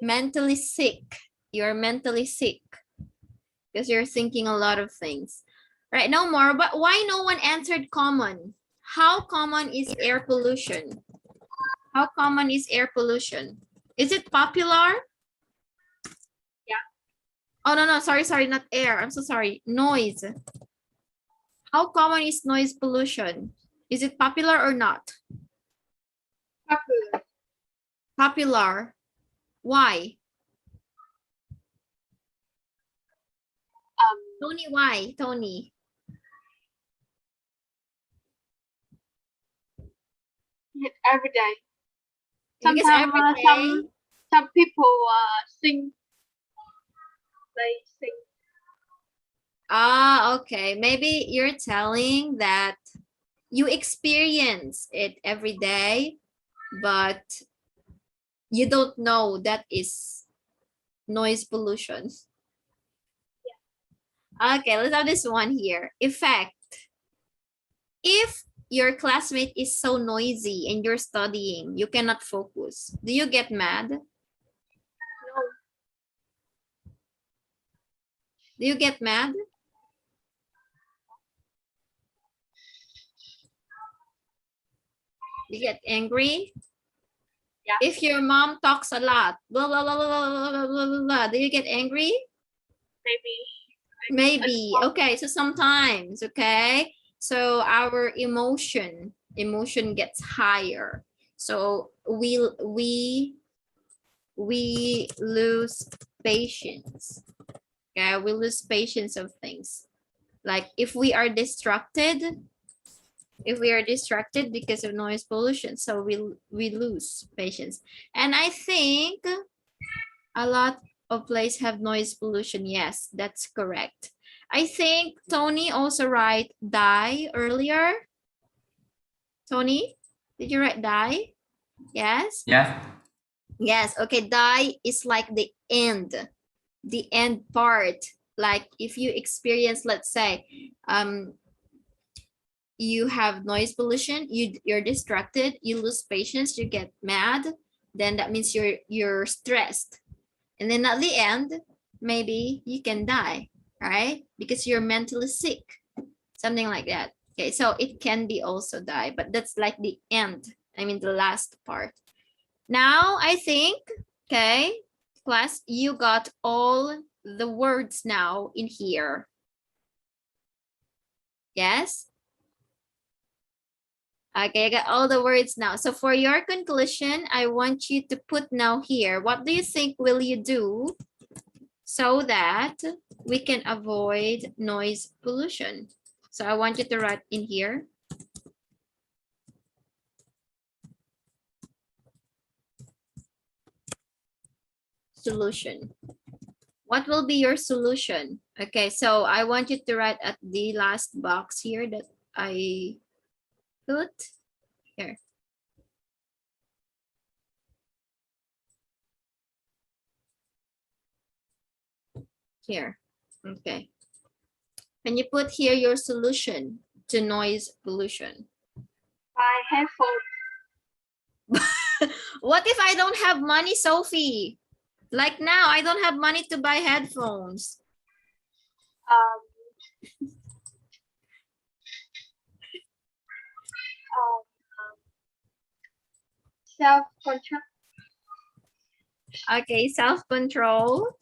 Mentally sick. You're mentally sick because you're thinking a lot of things. Right, no more. But why no one answered common? How common is air pollution? How common is air pollution? Is it popular? Yeah. Oh, no, sorry, not air. I'm so sorry. Noise. How common is noise pollution? Is it popular or not? Popular. Popular. Why? Tony, why? Tony. Every day. Because Sometimes every day, some people sing. They sing. okay. Maybe you're telling that you experience it every day, but you don't know that is noise pollution. Okay, let's have this one here. Effect. If your classmate is so noisy and you're studying, you cannot focus. Do you get mad? No. Do you get mad? You get angry? Yeah. If your mom talks a lot, blah, blah, blah, blah, blah, blah, blah, blah, blah, do you get angry? Maybe. Maybe. Okay, so sometimes, okay? So our emotion emotion gets higher. So we lose patience. Okay, we lose patience of things. Like if we are distracted because of noise pollution, so we lose patience. And I think a lot of places have noise pollution. Yes, that's correct. I think Tony also write die earlier. Tony, did you write die? Yes. Yes. Yes. Okay. Die is like the end part. Like if you experience, let's say, you have noise pollution, you're distracted, you lose patience, you get mad, then that means you're stressed. And then at the end, maybe you can die, right? Because you're mentally sick, something like that. Okay, so it can be also die, but that's like the end. I mean, the last part. Now, I think, okay, class, you got all the words now in here. Yes? Okay, I got all the words now. So for your conclusion, I want you to put now here, what do you think will you do so that we can avoid noise pollution? So I want you to write in here. Solution. What will be your solution? Okay, so I want you to write at the last box here that I put here. Here, okay. Can you put here your solution to noise pollution? My headphone. What if I don't have money, Sophie? Like now, I don't have money to buy headphones. Um, self-control. Okay, self-control.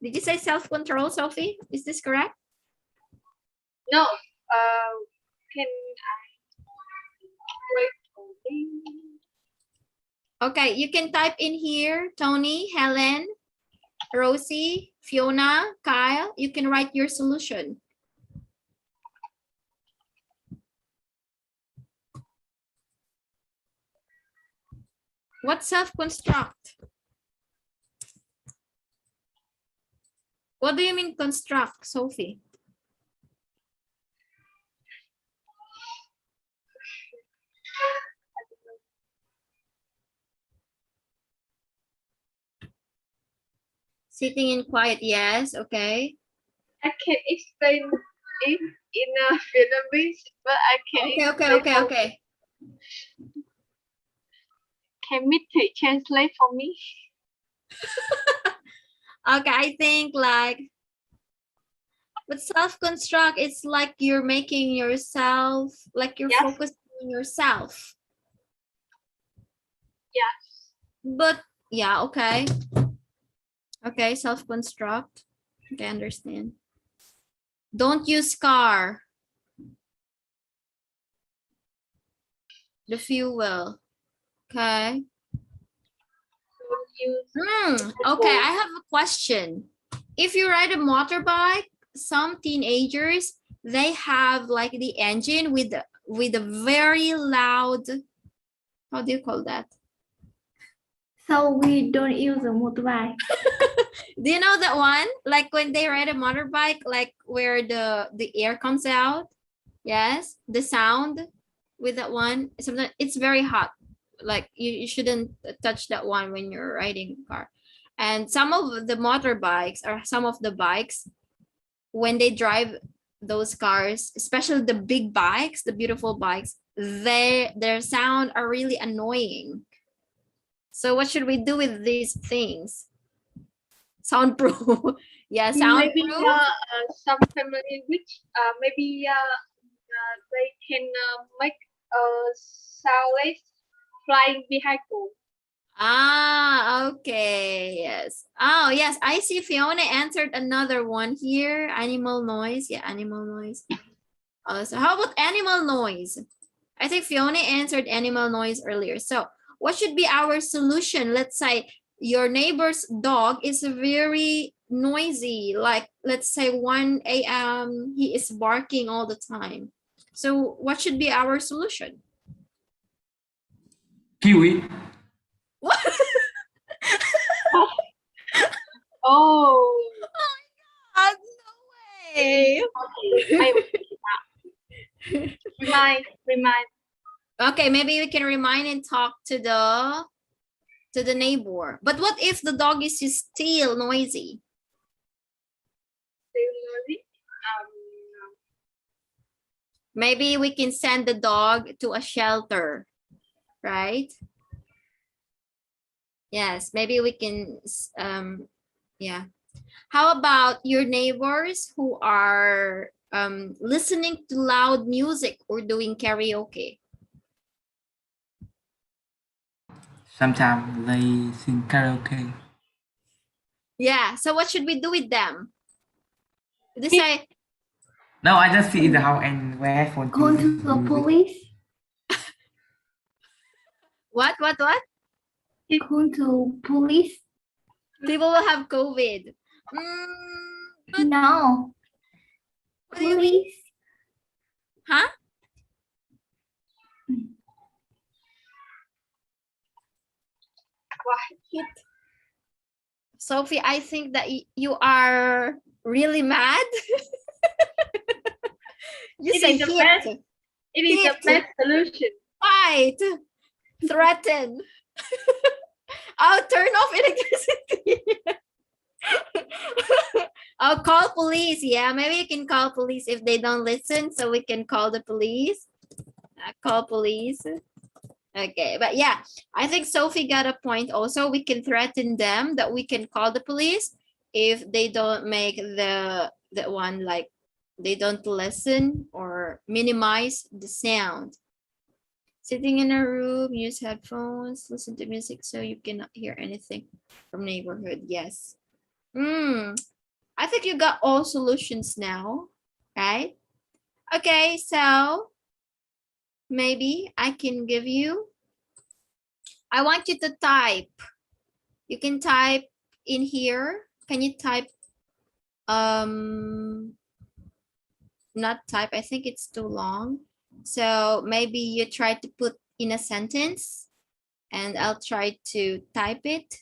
Did you say self-control, Sophie? Is this correct? No. Can I wait? Okay, you can type in here, Tony, Helen, Rosie, Fiona, Kyle. You can write your solution. What self-construct? What do you mean construct, Sophie? Sitting in quiet, yes, okay. I can explain it in a Vietnamese, but I can Okay. Can Mitty translate for me? Okay, I think like, but self-construct, it's like you're making yourself, like you're Yes. focusing on yourself. Yes. But yeah, okay. Okay, self-construct. Okay, understand. Don't use car. The fuel. Okay. Don't use Okay, I have a question. If you ride a motorbike, some teenagers, they have like the engine with a very loud, how do you call that? So we don't use a motorbike. Do you know that one? Like when they ride a motorbike, like where the air comes out. Yes, the sound with that one. Sometimes it's very hot. Like you shouldn't touch that one when you're riding a car. And some of the motorbikes or some of the bikes, when they drive those cars, especially the big bikes, the beautiful bikes, their sound are really annoying. So what should we do with these things? Soundproof. Yeah, maybe soundproof. some family which maybe they can make a soundless flying vehicle. Ah, okay. Yes. Oh, yes. I see Fiona answered another one here. Animal noise. Yeah, animal noise. So how about animal noise? I think Fiona answered animal noise earlier. So what should be our solution? Let's say your neighbor's dog is very noisy. Like let's say 1 a.m. he is barking all the time. So what should be our solution? Kiwi. What? Oh, No way. Remind. Okay, maybe we can remind and talk to the neighbor. But what if the dog is still noisy? Maybe we can send the dog to a shelter, right? Yes, maybe we can, yeah. How about your neighbors who are listening to loud music or doing karaoke? Sometimes they sing karaoke. Yeah, so what should we do with them? They say, No, I just sit in the house and wear headphones. Call to the police. what? Call to police. People will have COVID. But No. what do you mean? Police. Huh? What? Sophie, I think that you are really mad. You It say is the hit, best. It is the Hit. best solution. fight, threaten. I'll turn off electricity. I'll call police. Yeah, maybe you can call police if they don't listen, so we can call the police. Call police. Okay, but yeah, I think Sophie got a point also. We can threaten them that we can call the police if they don't make the one, like they don't listen or minimize the sound. Sitting in a room, use headphones, listen to music so you cannot hear anything from neighborhood. Yes. I think you got all solutions now, right? Okay, so maybe I can give you, I want you to type. You can type in here. Can you type, not type, I think it's too long. So maybe you try to put in a sentence and I'll try to type it.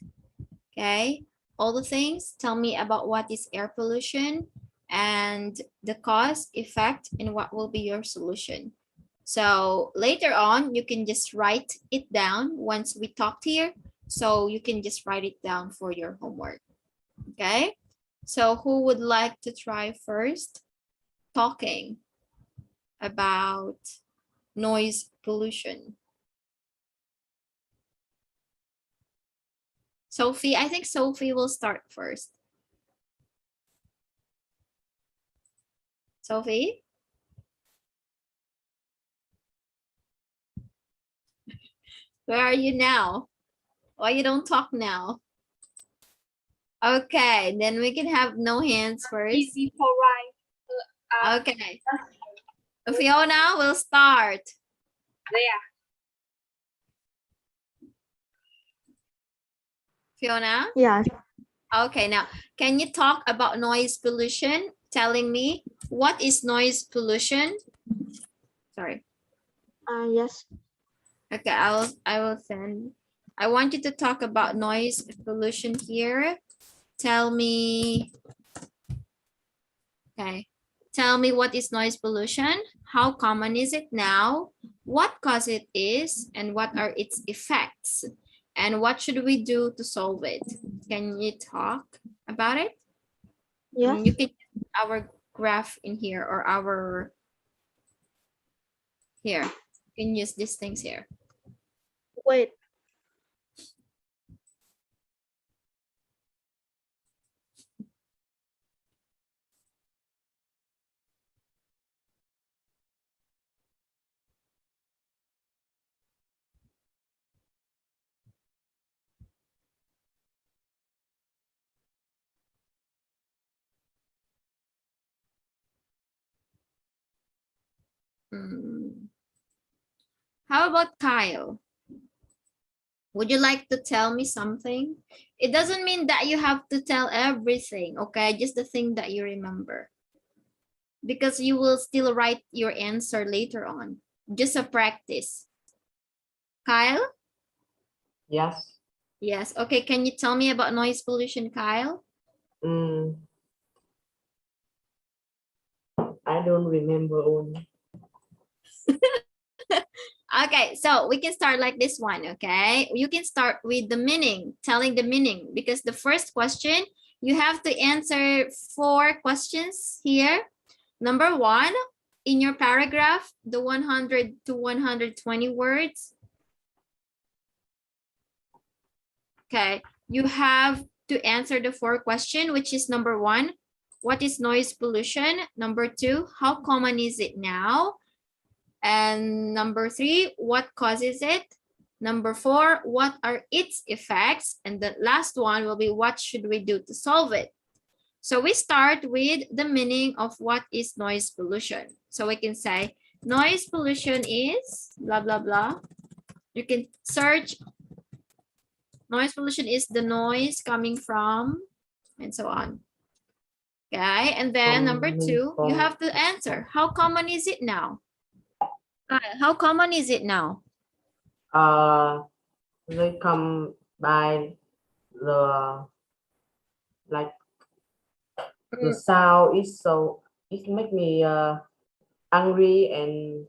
Okay, all the things. Tell me about what is air pollution and the cause, effect, and what will be your solution. So later on, you can just write it down once we talked here. So you can just write it down for your homework. Okay, so who would like to try first talking about noise pollution? Sophie, I think Sophie will start first. Sophie? Where are you now? Why you don't talk now? Okay, then we can have no hands first. Easy for right. Okay. Fiona will start. There. Fiona? Yes. Okay, now, can you talk about noise pollution? Telling me what is noise pollution? Sorry. Yes. Okay, I will send. I want you to talk about noise pollution here. Tell me. Okay. Tell me what is noise pollution? How common is it now? What cause it is and what are its effects? And what should we do to solve it? Can you talk about it? Yes. You can use our graph in here or our here. You can use these things here. Wait. Mm. How about Kyle? Would you like to tell me something? It doesn't mean that you have to tell everything, okay? Just the thing that you remember. Because you will still write your answer later on. Just a practice. Kyle? Yes. Yes. Okay, can you tell me about noise pollution, Kyle? I don't remember only. Okay, so we can start like this one, okay? You can start with the meaning, telling the meaning, because the first question, you have to answer 4 questions here. Number 1, in your paragraph, the 100 to 120 words. Okay, you have to answer the 4 question, which is number 1, what is noise pollution? Number 2, how common is it now? And number 3, what causes it? Number 4, what are its effects? And the last one will be, what should we do to solve it? So we start with the meaning of what is noise pollution. So we can say, noise pollution is blah, blah, blah. You can search, noise pollution is the noise coming from, and so on. Okay, and then number 2, you have to answer, how common is it now? How common is it now? They come by the like the sound is so it make me angry and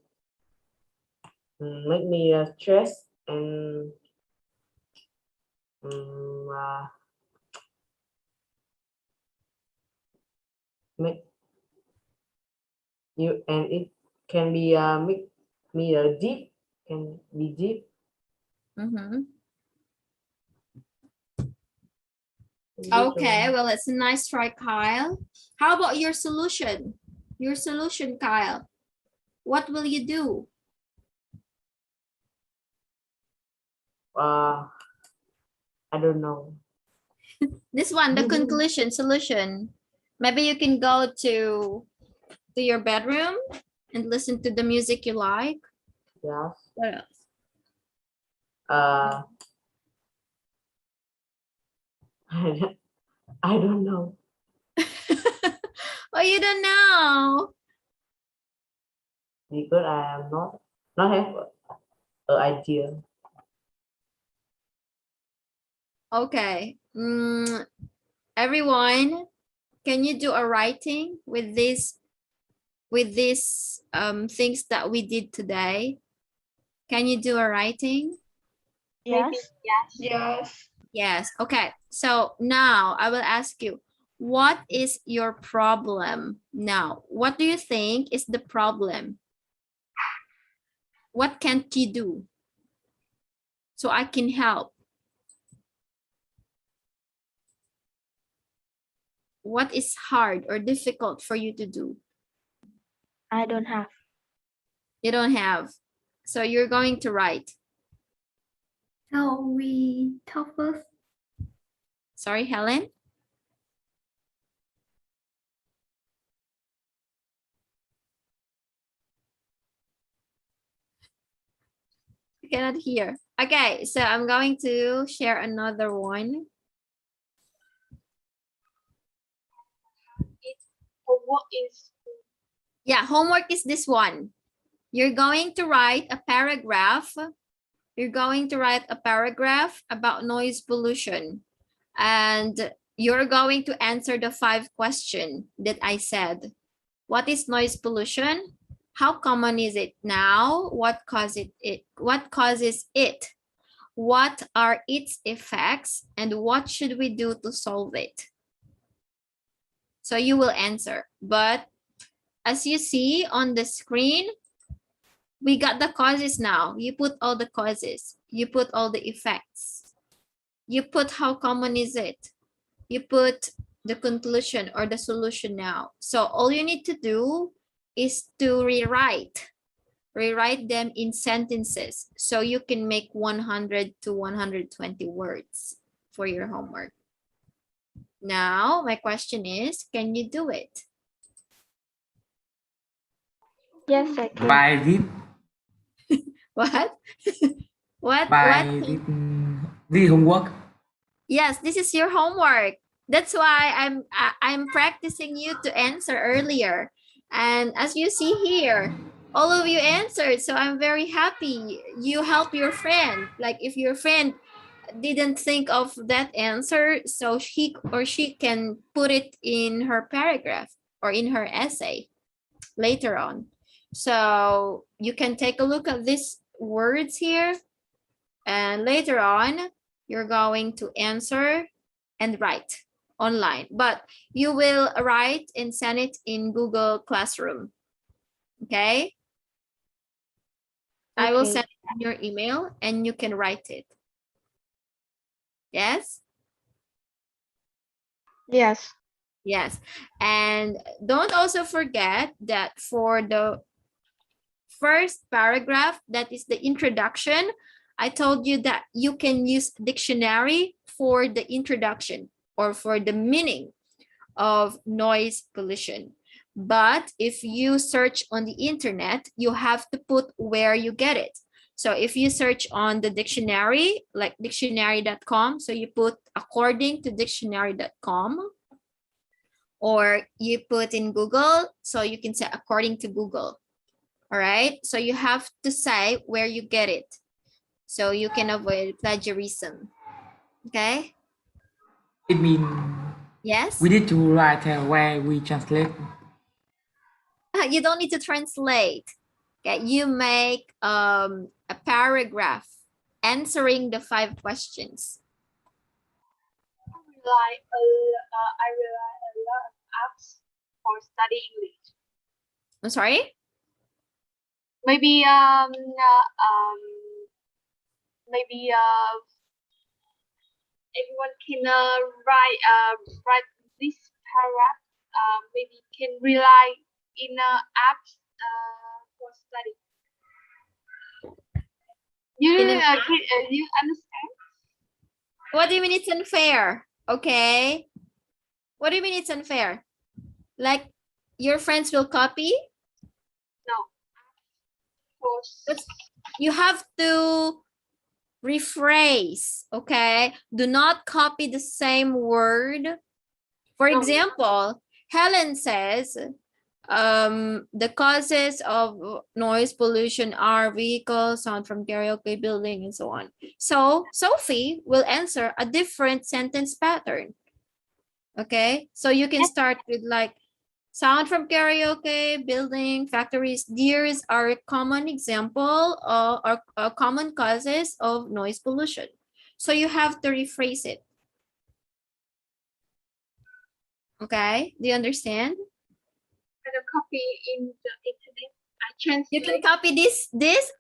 make me stressed and make you, and it can be make me deep, can be deep. Okay, well, it's a nice try, Kyle. How about your solution? Your solution, Kyle. What will you do? I don't know. This one, the conclusion, solution. Maybe you can go to your bedroom and listen to the music you like. Yes. What else? I don't know. Oh, you don't know. Because I am not have an idea. Okay. Everyone, can you do a writing with these things that we did today? Can you do a writing? Yes. Yes. Yes. Okay. So now I will ask you, what is your problem now? What do you think is the problem? What can't you do? So I can help. What is hard or difficult for you to do? I don't have. You don't have. So you're going to write. So we talk first. Sorry, Helen? I cannot hear. Okay, so I'm going to share another one. Homework is Yeah, homework is this one. You're going to write a paragraph. You're going to write a paragraph about noise pollution. And you're going to answer the 5 questions that I said. What is noise pollution? How common is it now? What causes it? What causes it? What are its effects? And what should we do to solve it? So you will answer. But as you see on the screen, we got the causes now. You put all the causes. You put all the effects. You put how common is it. You put the conclusion or the solution now. So all you need to do is to rewrite them in sentences so you can make 100 to 120 words for your homework. Now, my question is, can you do it? Yes, I can. By deep. What? What? By What? the homework. Yes, this is your homework. That's why I'm practicing you to answer earlier. And as you see here, all of you answered. So I'm very happy. You help your friend. Like if your friend didn't think of that answer, so he or she can put it in her paragraph or in her essay later on. So you can take a look at these words here, and later on you're going to answer and write online, but you will write and send it in Google Classroom. Okay, I will Okay. send it in your email and you can write it. Yes. Yes. Yes, and don't also forget that for the first paragraph, that is the introduction, I told you that you can use dictionary for the introduction or for the meaning of noise pollution. But if you search on the internet, you have to put where you get it. So if you search on the dictionary, like dictionary.com, so you put according to dictionary.com, or you put in Google, so you can say according to Google. All right, so you have to say where you get it so you can avoid plagiarism. Okay. It means Yes. we need to write where we translate. You don't need to translate. Okay, you make a paragraph answering the 5 questions. I rely a lot of apps for study English. I'm sorry. Maybe maybe everyone can write this paragraph. Maybe can rely in apps for study. You In an you understand? What do you mean it's unfair? Okay. What do you mean it's unfair? Like your friends will copy? No. For That's, you have to rephrase, okay? Do not copy the same word. For No. example, Helen says, the causes of noise pollution are vehicles, sound from karaoke, building, and so on. So Sophie will answer a different sentence pattern. Okay, so you can start with like sound from karaoke, building, factories. These are a common example or common causes of noise pollution. So you have to rephrase it. Okay, do you understand? The copy in the internet. I You can translate. copy this.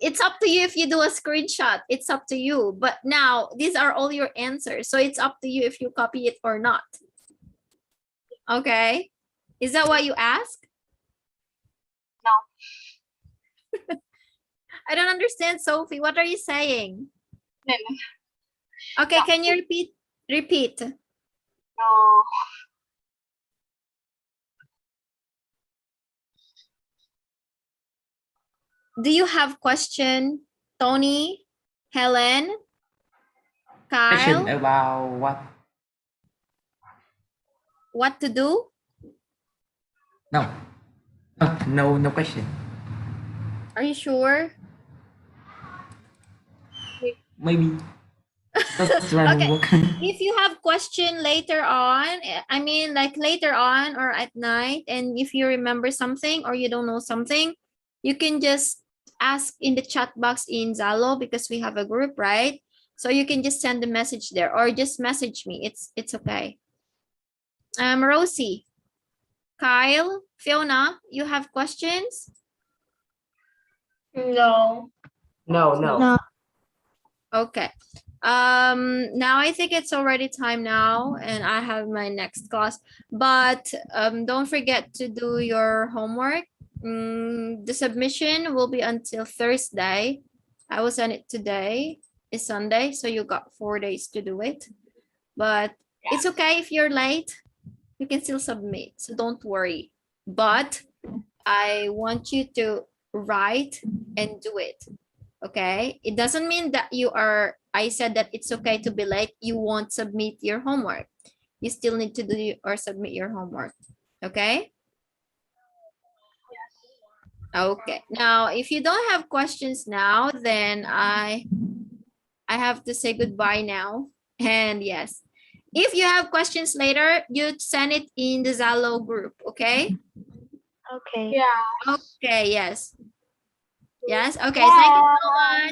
It's up to you if you do a screenshot. It's up to you. But now these are all your answers. So it's up to you if you copy it or not. Okay. Is that what you ask? No. I don't understand, Sophie. What are you saying? No. Okay, No. can you repeat? Repeat. No. Do you have question, Tony, Helen, Question Kyle? about what? What to do? No. No question. Are you sure? Maybe. Just run Okay. homework. If you have question later on, I mean like later on or at night, and if you remember something or you don't know something, you can just ask in the chat box in Zalo because we have a group, right? So you can just send the message there or just message me. It's okay. Rosie, Kyle, Fiona, you have questions? No. No, no. No. Okay. Now I think it's already time now and I have my next class, but don't forget to do your homework. The submission will be until Thursday. I will send it today. It's Sunday, so you got 4 days to do it. But it's okay if you're late. You can still submit, so don't worry. But I want you to write and do it. Okay, it doesn't mean that I said that it's okay to be late, you won't submit your homework. You still need to do or submit your homework. Okay. Okay, now if you don't have questions now, then I have to say goodbye now. And yes, if you have questions later, you send it in the Zalo group. Okay. Okay. Yeah. Okay, yes. Yes, okay, thank you so much.